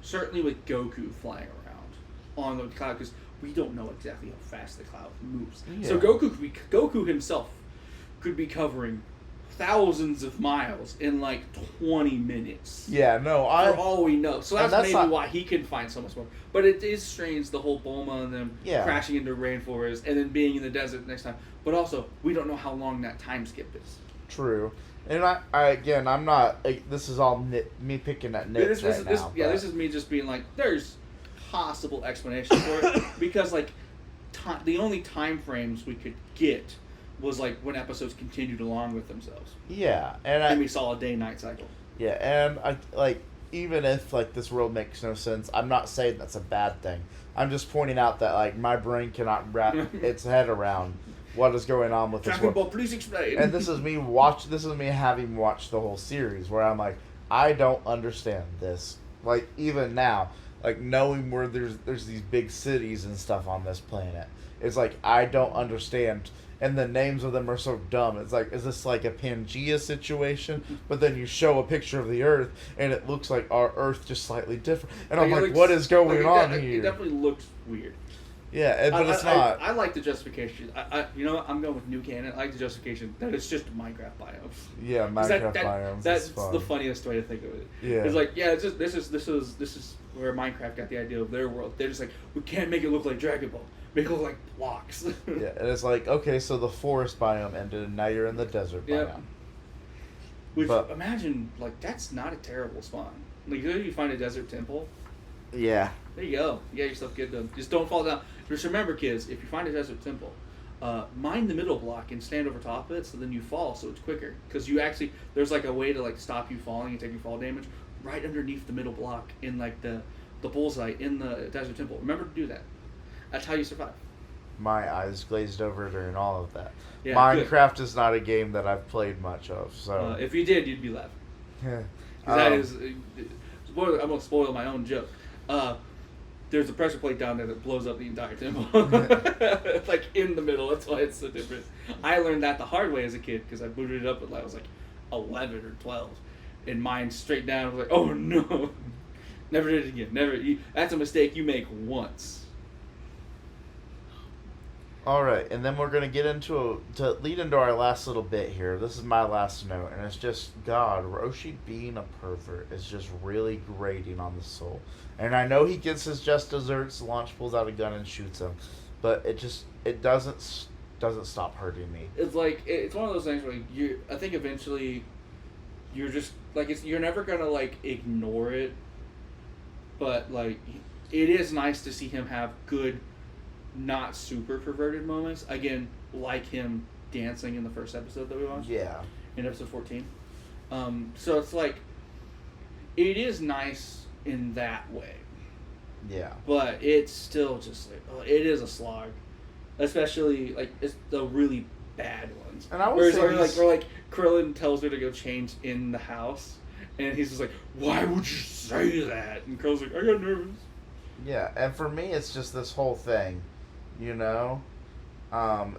Certainly with Goku flying around on the cloud, because we don't know exactly how fast the cloud moves. Yeah. So Goku himself could be covering thousands of miles in like 20 minutes. Yeah, no, for all we know. So that's maybe why he can find so much more. But it is strange, the whole Bulma and them crashing into a rainforest and then being in the desert the next time. But also, we don't know how long that time skip is. True. And I'm not. This is all me picking at nits now. Yeah, this is me just being like, there's possible explanation for it because like, the only time frames we could get was like when episodes continued along with themselves. Yeah, and we saw a day-night cycle. Yeah, and I like even if like this world makes no sense, I'm not saying that's a bad thing. I'm just pointing out that like my brain cannot wrap its head around what is going on with this world. Please explain. And this is me having watched the whole series where I'm like, I don't understand this. Like even now, like knowing where there's these big cities and stuff on this planet, it's like I don't understand. And the names of them are so dumb. It's like, is this like a Pangea situation? But then you show a picture of the Earth, and it looks like our Earth, just slightly different. And I'm like, what is going on here? It definitely looks weird. Yeah, but it's not. I like the justification. You know what? I'm going with new canon. I like the justification that it's just Minecraft biomes. Yeah, Minecraft biomes. That's the funniest way to think of it. Yeah. It's like, yeah, it's just this is where Minecraft got the idea of their world. They're just like, we can't make it look like Dragon Ball. Make it look like blocks. Yeah, and it's like, okay, so the forest biome ended, and now you're in the desert biome. Which, imagine, like, that's not a terrible spawn. Like, you find a desert temple. Yeah. There you go. You got yourself good done. Just don't fall down. Just remember, kids, if you find a desert temple, mine the middle block and stand over top of it, so then you fall, so it's quicker. Because you actually, there's like a way to like stop you falling and taking fall damage right underneath the middle block in like the bullseye in the desert temple. Remember to do that. That's how you survive. My eyes glazed over during all of that. Yeah, Minecraft is not a game that I've played much of, so... if you did, you'd be laughing. Yeah. That is... I'm going to spoil my own joke. There's a pressure plate down there that blows up the entire temple. It's like in the middle. That's why it's so different. I learned that the hard way as a kid because I booted it up when I was like 11 or 12. And mine straight down. I was like, oh no. Never did it again. Never. That's a mistake you make once. All right, and then we're gonna get to lead into our last little bit here. This is my last note, and it's just God. Roshi being a pervert is just really grating on the soul. And I know he gets his just desserts. Launch pulls out a gun and shoots him, but it doesn't doesn't stop hurting me. It's like it's one of those things where I think eventually you're just like you're never gonna like ignore it, but like it is nice to see him have good, not super perverted moments. Again, like him dancing in the first episode that we watched. Yeah. In episode 14. So it's like it is nice in that way. Yeah. But it's still just like it is a slog, especially like it's the really bad ones. And I would say where like Krillin tells her to go change in the house, and he's just like, "Why would you say that?" And Krillin's like, "I got nervous." Yeah, and for me, it's just this whole thing, you know.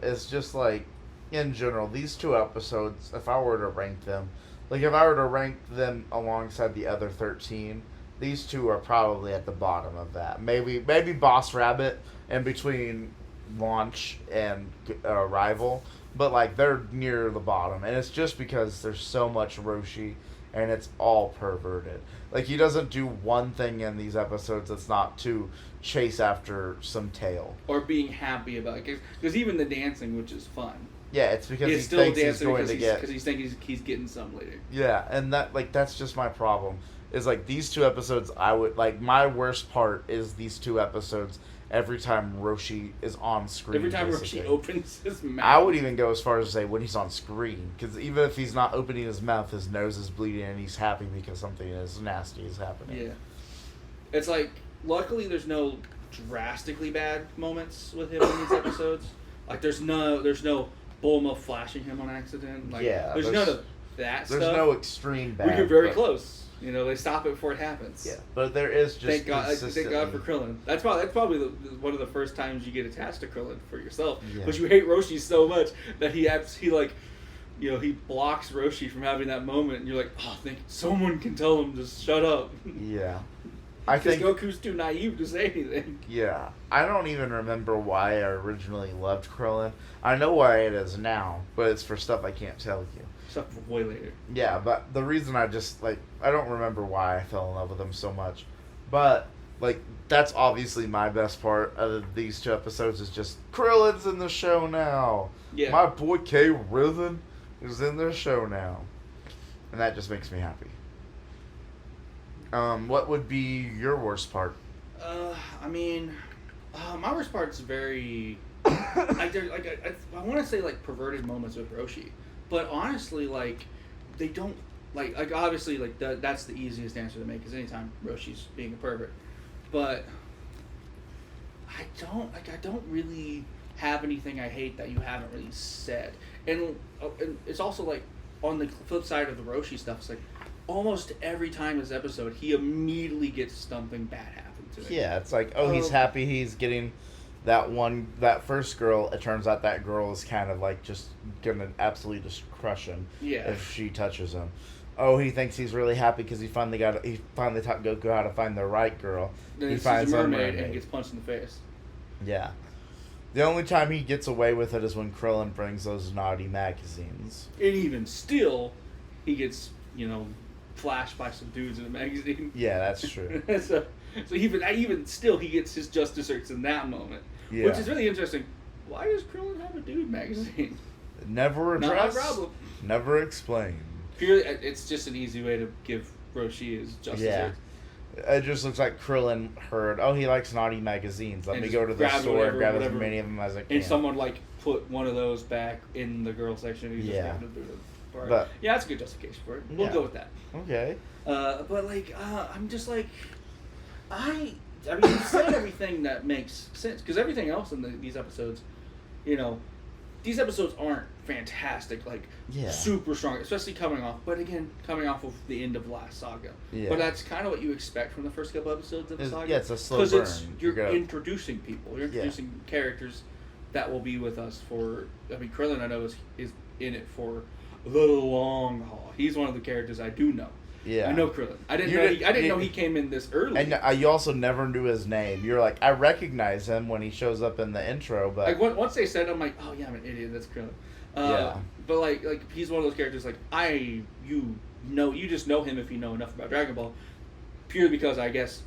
It's just like in general, these 2 episodes. If I were to rank them, like if I were to rank them alongside the other 13. These 2 are probably at the bottom of that. Maybe Boss Rabbit in between Launch and Arrival, but like they're near the bottom, and it's just because there's so much Roshi, and it's all perverted. Like he doesn't do one thing in these episodes that's not to chase after some tail or being happy about it, because even the dancing, which is fun. Yeah, it's because he still thinks he's going to get because he's thinking he's getting some later. Yeah, and that's just my problem. Is like these 2 episodes, I would like my worst part is these 2 episodes. Every time Roshi is on screen, every time basically. Roshi opens his mouth, I would even go as far as to say when he's on screen, because even if he's not opening his mouth, his nose is bleeding, and he's happy because something as nasty is happening. Yeah, it's like luckily there's no drastically bad moments with him in these episodes. Like there's no Bulma flashing him on accident. Like there's none of that stuff. There's no extreme bad. We get very close. You know, they stop it before it happens. Yeah, but there is just thank God for Krillin. That's probably one of the first times you get attached to Krillin for yourself. But you hate Roshi so much that he blocks Roshi from having that moment, and you're like, oh, someone can tell him to shut up. Yeah, because Goku's too naive to say anything. Yeah, I don't even remember why I originally loved Krillin. I know why it is now, but it's for stuff I can't tell you. Stuff way later. Yeah, but the reason I just, like, I don't remember why I fell in love with him so much. But, like, that's obviously my best part of these 2 episodes is just, Krillin's in the show now. Yeah. My boy K-Rillin is in the show now. And that just makes me happy. What would be your worst part? My worst part's very... I want to say, like, perverted moments with Roshi. But honestly, like, they don't, like obviously, like, that's the easiest answer to make, is anytime Roshi's being a pervert. But I don't really have anything I hate that you haven't really said. And it's also, like, on the flip side of the Roshi stuff, it's like, almost every time this episode, he immediately gets something bad happen to him. Yeah, it's like, he's happy he's getting... that first girl, it turns out that girl is kind of like just gonna absolutely just crush him if she touches him. Oh, he thinks he's really happy because he finally taught Goku how to find the right girl. Then he finds a mermaid and gets punched in the face. Yeah. The only time he gets away with it is when Krillin brings those naughty magazines. And even still, he gets, flashed by some dudes in a magazine. Yeah, that's true. So even still, he gets his just desserts in that moment. Yeah. Which is really interesting. Why does Krillin have a dude magazine? Never addressed. Not my problem. Never explained. Purely, it's just an easy way to give Roshi his just desserts. It just looks like Krillin heard, he likes naughty magazines. Let me go to the store and grab as many of them as I can. And someone, like, put one of those back in the girl section. He's just having to do the part. But, yeah, that's a good justification for it. We'll go with that. Okay. But, like, I'm just like... I mean, you said everything that makes sense. Because everything else in these episodes, these episodes aren't fantastic, like, super strong, especially coming off of the end of last saga. Yeah. But that's kind of what you expect from the first couple episodes of the saga. Yeah, it's a slow burn. Because you're introducing people. You're introducing characters that will be with us for... I mean, Krillin, I know, is in it for the long haul. He's one of the characters I do know. Yeah, I know Krillin. I didn't know he came in this early. And you also never knew his name. You're like, I recognize him when he shows up in the intro, but like once they said, I'm like, oh yeah, I'm an idiot. That's Krillin. But like he's one of those characters like you just know him if you know enough about Dragon Ball, purely because I guess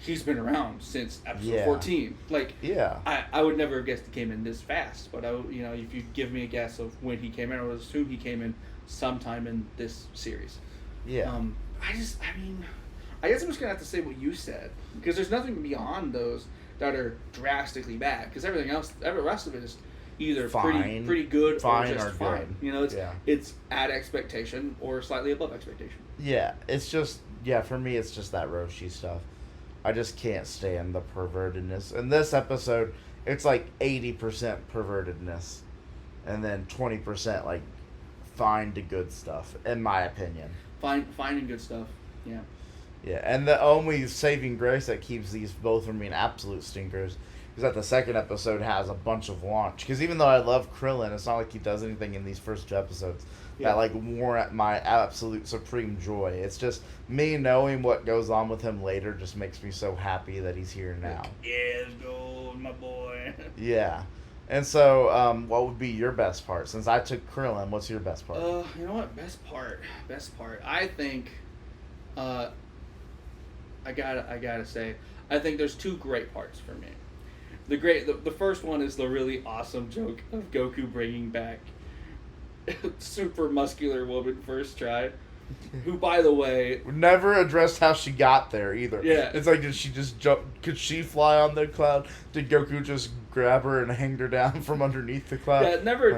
he's been around since episode Yeah. 14. Like, Yeah. I would never have guessed he came in this fast, but if you give me a guess of when he came in, I would assume he came in sometime in this series. Yeah. I guess I'm just gonna have to say what you said, because there's nothing beyond those that are drastically bad, because everything else, every rest of it is either Fine. pretty good Fine or just or fine. good. It's at expectation or slightly above expectation. Yeah, it's just, for me, it's just that Roshi stuff. I just can't stand the pervertedness. In this episode, it's like 80% pervertedness, and then 20% like fine to good stuff, in my opinion. Fine and good stuff. Yeah. Yeah, and the only saving grace that keeps these both from being absolute stinkers is that the second episode has a bunch of launch. Because even though I love Krillin, it's not like he does anything in these first 2 episodes that like warrant my absolute supreme joy. It's just me knowing what goes on with him later just makes me so happy that he's here now. Yeah, let's go, my boy. Yeah. And so, what would be your best part? Since I took Krillin, what's your best part? You know what? Best part. I think, I gotta say, I think there's 2 great parts for me. The first one is the really awesome joke of Goku bringing back super muscular woman first try, who, by the way, Never addressed how she got there either. Yeah. It's like, did she just jump? Could she fly on the cloud? Did Goku just grab her and hang her down from underneath the cloud? yeah, never,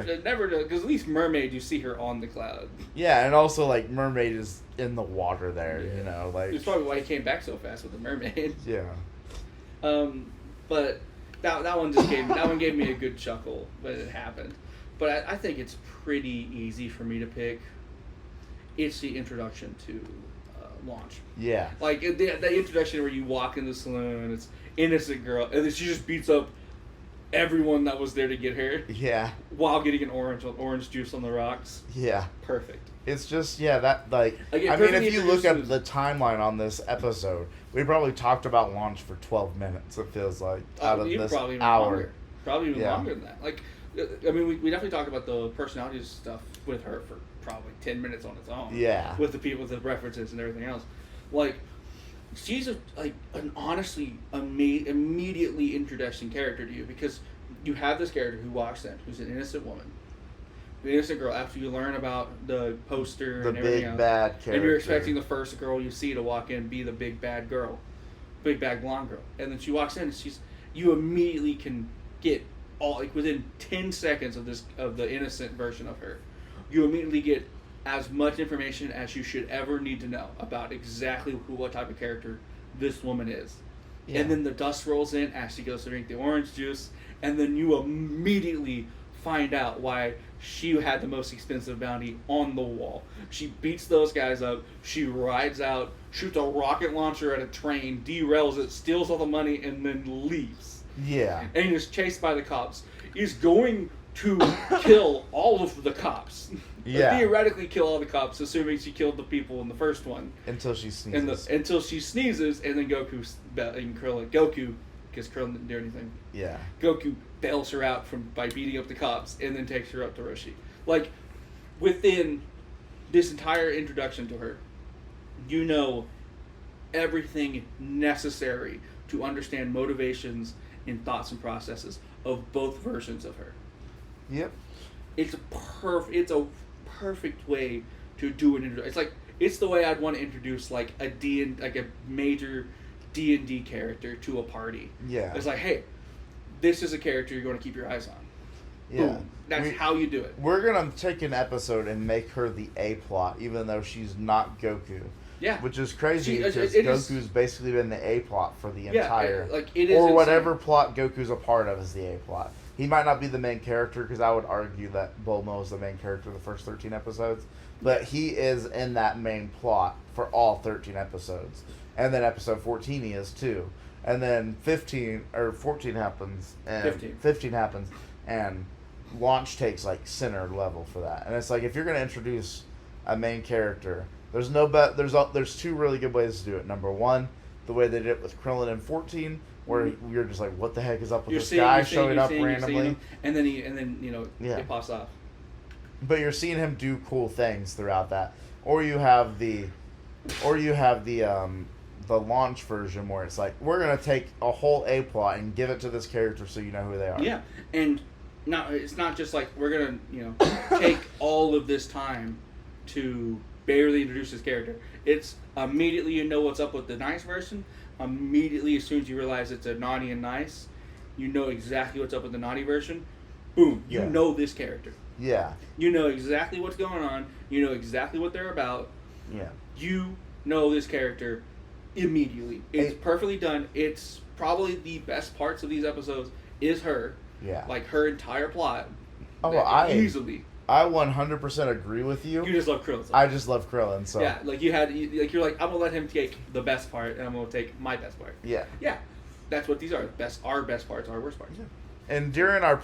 because at least Mermaid, you see her on the cloud. Yeah, and also, like, Mermaid is in the water there, you know, like... It's probably why he came back so fast with the Mermaid. Yeah. But that one just gave me a good chuckle when it happened. But I think it's pretty easy for me to pick. It's the introduction to Launch. Yeah. Like the introduction where you walk in the saloon and it's innocent girl, and then she just beats up everyone that was there to get her. Yeah. While getting an orange juice on the rocks. Yeah. Perfect. It's just, that, like... Again, I mean, if you look introduced at the timeline on this episode, we probably talked about Launch for 12 minutes, it feels like, out of this probably even hour. Longer. Probably even longer than that. Like, I mean, we definitely talked about the personality stuff with her for probably 10 minutes on its own. Yeah. With the people, with the references and everything else. Like, she's an honestly immediately introducing character to you, because you have this character who walks in, who's an innocent woman, an innocent girl, after you learn about the poster The and everything big else. bad character. And you're expecting the first girl you see to walk in be the big bad girl, big bad blonde girl, and then she walks in and you immediately can get all, like, within 10 seconds of the innocent version of her, you immediately get as much information as you should ever need to know about exactly what type of character this woman is. Yeah. And then the dust rolls in as she goes to drink the orange juice, and then you immediately find out why she had the most expensive bounty on the wall. She beats those guys up, she rides out, shoots a rocket launcher at a train, derails it, steals all the money, and then leaves. Yeah. And he's chased by the cops. He's going to kill all of the cops. Yeah. Theoretically kill all the cops, assuming she killed the people in the first one. Until she sneezes. Until she sneezes, and then Goku, because Krillin didn't do anything. Yeah. Goku bails her out by beating up the cops, and then takes her up to Roshi. Like, within this entire introduction to her, you know everything necessary to understand motivations and thoughts and processes of both versions of her. Yep. It's a perfect way to do an introduction. It's the way I'd want to introduce like a major D&D character to a party. Yeah. It's like, hey, this is a character you're going to keep your eyes on. Yeah. Boom. That's how you do it. We're going to take an episode and make her the A-plot, even though she's not Goku. Yeah. Which is crazy, because Goku's basically been the A-plot for the entire... or whatever plot Goku's a part of is the A-plot. He might not be the main character, because I would argue that Bulma is the main character of the first 13 episodes. But he is in that main plot for all 13 episodes. And then episode 14 he is too. And then 14 happens. And 15 happens. And Launch takes like center level for that. And it's like, if you're going to introduce a main character, there's two really good ways to do it. Number one, the way they did it with Krillin in 14, where you're just like, what the heck is up with this guy showing up randomly? And then it pops off. But you're seeing him do cool things throughout that. Or you have the the launch version where it's like, we're going to take a whole A plot and give it to this character so you know who they are. Yeah, and it's not just like we're gonna take all of this time to barely introduce this character. It's immediately you know what's up with the nice version. Immediately, as soon as you realize it's a naughty and nice, you know exactly what's up with the naughty version. Boom, you know this character. Yeah. You know exactly what's going on. You know exactly what they're about. Yeah. You know this character immediately. It's perfectly done. It's probably the best parts of these episodes is her. Yeah. Like her entire plot. Oh, easily. I 100% agree with you. You just love Krillin. I just love Krillin. So yeah, like you're like, I'm gonna let him take the best part, and I'm gonna take my best part. Yeah. Yeah, that's what these are. Our best parts, our worst parts. Yeah. And during our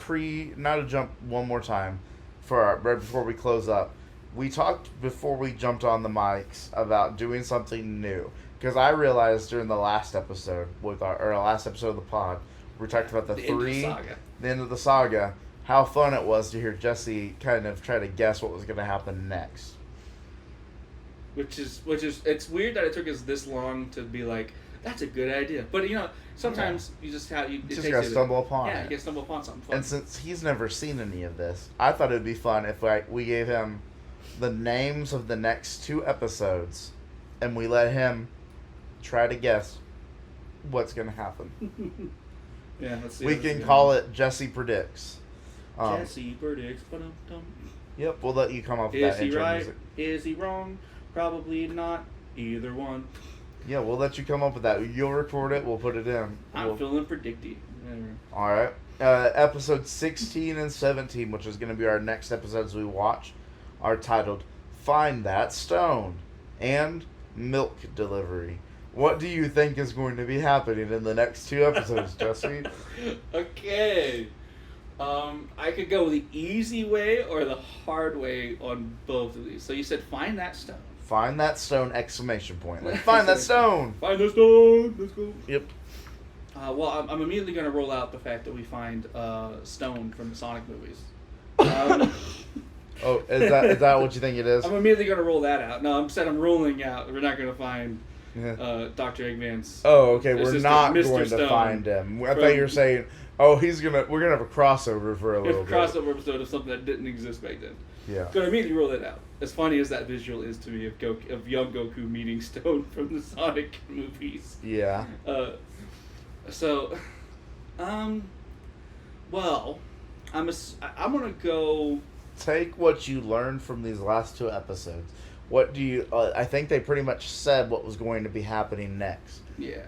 not to jump one more time, right before we close up, we talked before we jumped on the mics about doing something new, because I realized during the last episode last episode of the pod, we talked about the end of the saga, how fun it was to hear Jesse kind of try to guess what was going to happen next. Which is it's weird that it took us this long to be like, that's a good idea. But sometimes you just have you just gotta stumble upon it. Yeah, you gotta stumble upon something fun. And since he's never seen any of this, I thought it would be fun if we gave him the names of the next 2 episodes, and we let him try to guess what's going to happen. Yeah, let's see. We can call it Jesse Predicts. Jesse Predicts. Yep, we'll let you come up with that intro right? music. Is he wrong? Probably not. Either one. Yeah, we'll let you come up with that. You'll record it. We'll put it in. I'm feeling predicty. All right. Episode 16 and 17, which is going to be our next episodes we watch, are titled Find That Stone and Milk Delivery. What do you think is going to be happening in the next 2 episodes, Jesse? Okay. I could go the easy way or the hard way on both of these. So you said find that stone. Find that stone! Exclamation point! Like, find that stone! Find the stone! Let's go. Yep. Well, I'm immediately going to roll out the fact that we find Stone from the Sonic movies. Oh, is that what you think it is? I'm immediately going to roll that out. No, I'm rolling out. We're not going to find Dr. Eggman's. Oh, okay. We're not Mr. going Stone to find him. I thought you were saying, we're gonna have a crossover for a little bit. A crossover episode of something that didn't exist back then. Yeah. Going to immediately roll that out. As funny as that visual is to me of young Goku meeting Stone from the Sonic movies. Yeah. Well, I'm gonna go. Take what you learned from these last 2 episodes. What do you? I think they pretty much said what was going to be happening next. Yeah.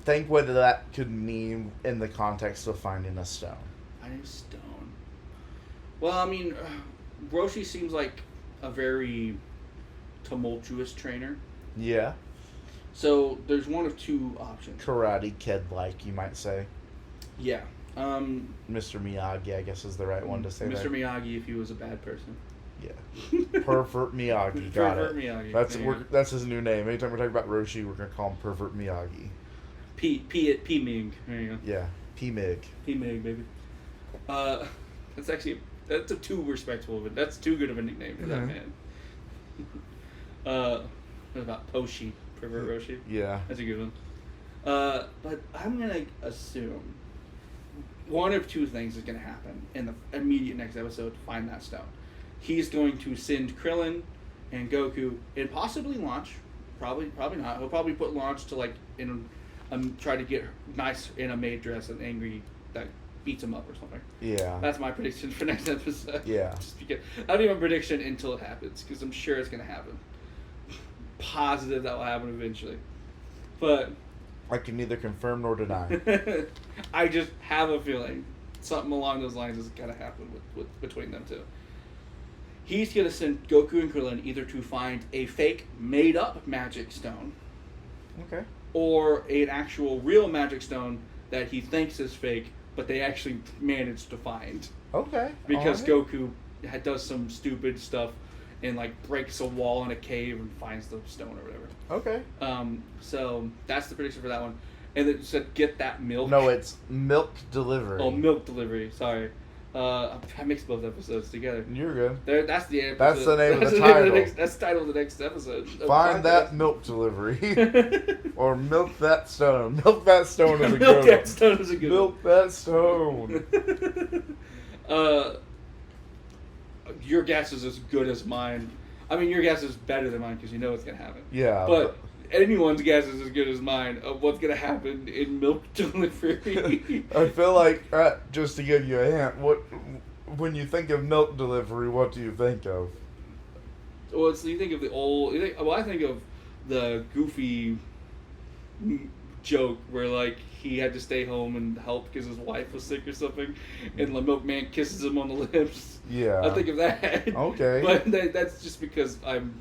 Think what that could mean in the context of finding a stone. Finding a stone. Well, I mean, Roshi seems like a very tumultuous trainer. Yeah. So there's one of 2 options. Karate Kid-like, you might say. Yeah. Mr. Miyagi, I guess, is the right one to say. Mr. Miyagi, if he was a bad person. Yeah. Pervert Miyagi. Got Pervert it. Miyagi. That's his new name. Anytime we're talking about Roshi, we're gonna call him Pervert Miyagi. P Ming. There you go. Yeah. P Mig. P Mig, baby. That's a too respectful of it. That's too good of a nickname for that man. What about Poshi? Pervert Roshi? Yeah. That's a good one. But I'm gonna assume one of 2 things is gonna happen in the immediate next episode to find that stone. He's going to send Krillin and Goku and possibly Launch. Probably not. He'll probably put Launch to try to get nice in a maid dress and angry that beats him up or something. Yeah. That's my prediction for next episode. Yeah. Just because I don't even prediction until it happens because I'm sure it's gonna happen. Positive that will happen eventually, but I can neither confirm nor deny. I just have a feeling something along those lines is gonna happen with between them 2. He's gonna send Goku and Krillin either to find a fake, made-up magic stone, Okay. or an actual real magic stone that he thinks is fake, but they actually managed to find. Okay. Because All right. Goku does some stupid stuff and breaks a wall in a cave and finds the stone or whatever. Okay. So that's the prediction for that one. And it said get that milk. No, it's milk delivery. Oh, milk delivery. Sorry. I mixed both episodes together. You're good. That's the episode. That's the name of the name title. That's the title of the next episode. Find that milk delivery. Or milk that stone. Milk that stone is a Milk good that one. stone is a good Milk that stone. one. Your guess is as good as mine. I mean, your guess is better than mine because you know what's gonna happen. Yeah. But anyone's guess is as good as mine of what's gonna happen in milk delivery. I feel like, just to give you a hint, when you think of milk delivery, what do you think of? Well, so you think of the old. I think of the goofy joke where like he had to stay home and help because his wife was sick or something, and the milkman kisses him on the lips. Yeah. I think of that. Okay. But that's just because I'm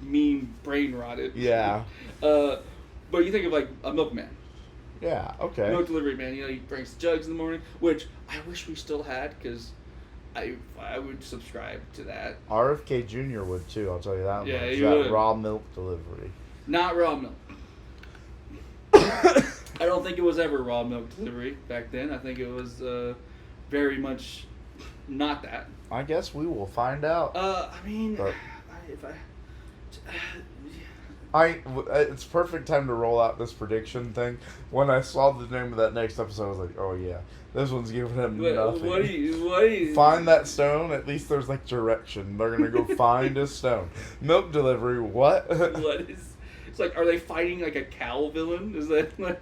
brain rotted. Yeah. But you think of like a milkman. Yeah, okay. Milk delivery man. You know, he brings jugs in the morning, which I wish we still had because I would subscribe to that. RFK Jr. would too, I'll tell you that Yeah, much. he That would. raw milk delivery. Not raw milk. I don't think it was ever raw milk delivery back then. I think it was very much not that. I guess we will find out. I mean, But- if it's perfect time to roll out this prediction thing. When I saw the name of that next episode, I was like, oh yeah, this one's giving him nothing. what do you Find that stone, at least there's like direction. They're gonna go find a stone. Milk delivery, what? What is? It's like, are they fighting like a cow villain? Is that like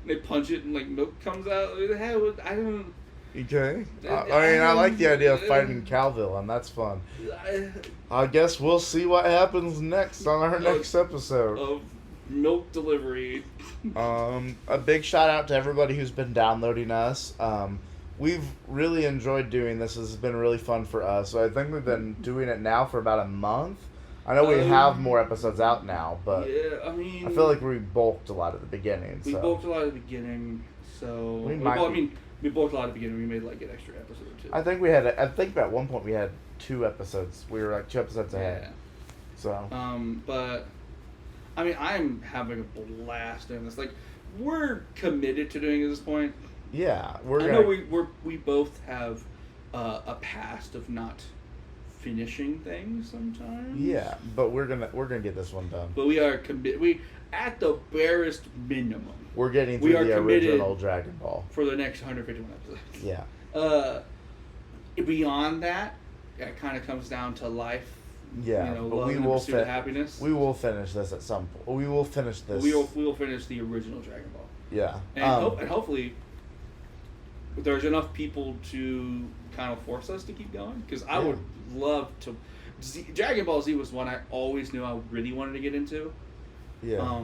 they punch it and like milk comes out? What the hell? I don't. Okay. I like the idea of fighting Calville, and that's fun. I guess we'll see what happens next on our next episode. Of milk delivery. A big shout out to everybody who's been downloading us. We've really enjoyed doing this. This has been really fun for us. So I think we've been doing it now for about a month. I know we have more episodes out now, but yeah, I mean, I feel like we bulked a lot at the beginning. we so. bulked a lot at the beginning, so We might be. we bulked a lot at the beginning. We made like an extra episode or two. I think at one point we had 2 episodes. We were like 2 episodes ahead. Yeah. So. But I mean, I'm having a blast doing this. Like, we're committed to doing it at this point. Yeah, I know we both have a past of not finishing things sometimes. Yeah, but we're gonna get this one done. But we are we at the barest minimum. We're getting We through are the committed original Dragon Ball. for the next 151 episodes. Yeah. Beyond that, it kind of comes down to life. Yeah, You know, but love we and the will pursuit of happiness. We will finish this at some point. We will finish this. We will finish the original Dragon Ball. Yeah. And, and hopefully, there's enough people to kind of force us to keep going. Because I would love to. Dragon Ball Z was one I always knew I really wanted to get into. Yeah.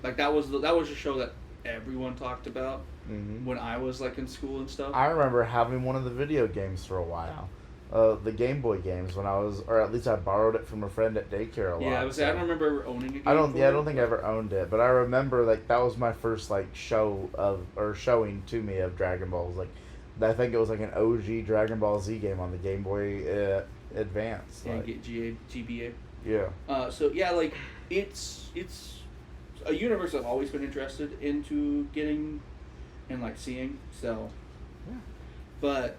Like that was a show that everyone talked about Mhm. when I was like in school and stuff. I remember having one of the video games for a while. The Game Boy games when I was, or at least I borrowed it from a friend at daycare a lot. Yeah, I don't remember ever owning a game. I don't for think I ever owned it, but I remember like that was my first like showing to me of Dragon Balls. Like, I think it was like an OG Dragon Ball Z game on the Game Boy Advance. Yeah, Like, get GBA. yeah. So yeah, like it's a universe I've always been interested into getting and like seeing. So, Yeah. but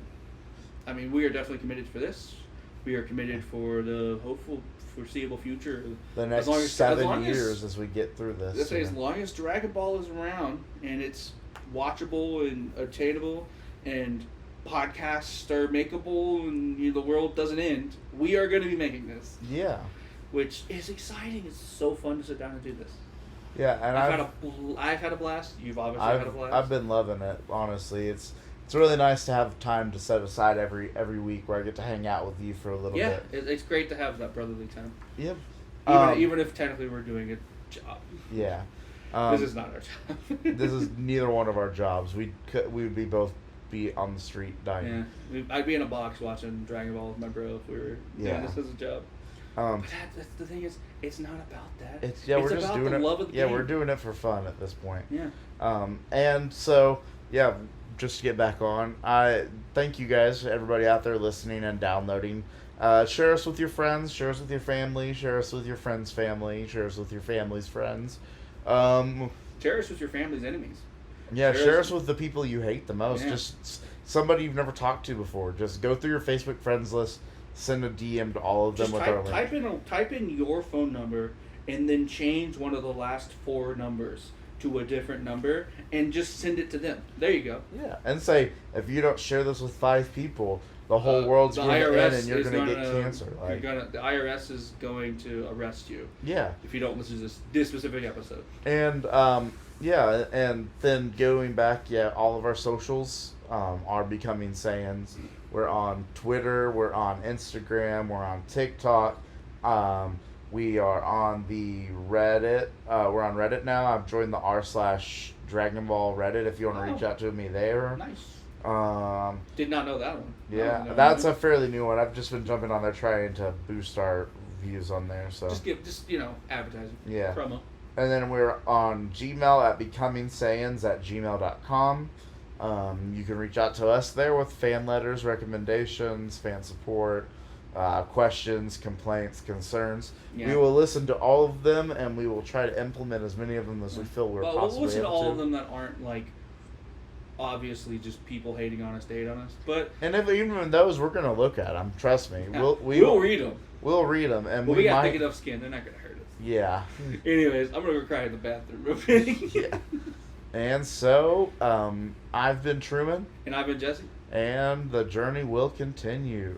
I mean, we are definitely committed for this. We are committed for the hopeful foreseeable future. The next As long as- 7 as long as- years as we get through this. Let's say you as know. long as Dragon Ball is around and it's watchable and attainable and podcasts are makeable and the world doesn't end, we are going to be making this, Yeah. which is exciting. It's so fun to sit down and do this. Yeah, and I've had a blast. You've obviously had a blast. I've been loving it. Honestly, it's really nice to have time to set aside every week where I get to hang out with you for a little yeah, bit. it's great to have that brotherly time. Yep. Even if technically we're doing a job. Yeah. This is not our job. This is neither one of our jobs. We would both be on the street dying. Yeah, I'd be in a box watching Dragon Ball with my bro if we were doing this as a job. But that's the thing is, it's not about that. We're just about doing the it. love of the Yeah, game. we're doing it for fun at this point. Yeah. And so yeah, just to get back on, I thank you guys, everybody out there listening and downloading. Share us with your friends. Share us with your family. Share us with your friends' family. Share us with your family's friends. Share us with your family's enemies. Yeah, share us with the people you hate the most. Yeah. Just somebody you've never talked to before. Just go through your Facebook friends list, send a DM to all of them Just with our link. type in your phone number and then change one of the last 4 numbers to a different number and just send it to them. There you go. Yeah, and say, if you don't share this with 5 people, the whole world's going to end and you're going to get cancer. Like, the IRS is going to arrest you. Yeah. If you don't listen to this specific episode. And, yeah, and then going back, all of our socials are Becoming Saiyans. We're on Twitter, we're on Instagram, we're on TikTok. We are on the Reddit. We're on Reddit now. I've joined the r/Dragon Ball Reddit if you want to reach out to me there. Nice. Did not know that one. Yeah, that's a fairly new one. I've just been jumping on there trying to boost our views on there. So just advertising. Yeah. Promo. And then we're on Gmail at becomingsaiyans@gmail.com. You can reach out to us there with fan letters, recommendations, fan support, questions, complaints, concerns. Yeah. We will listen to all of them, and we will try to implement as many of them as we feel we're possibly we'll listen to able all of them that aren't like obviously just people hating on us, hate on us. But if even those, we're gonna look at them. Trust me. Yeah, We'll read them. We'll read them, and we got might, thick enough skin; they're not gonna hurt us. Yeah. Anyways, I'm gonna go cry in the bathroom real quick. Yeah. And so, I've been Truman. And I've been Jesse. And the journey will continue.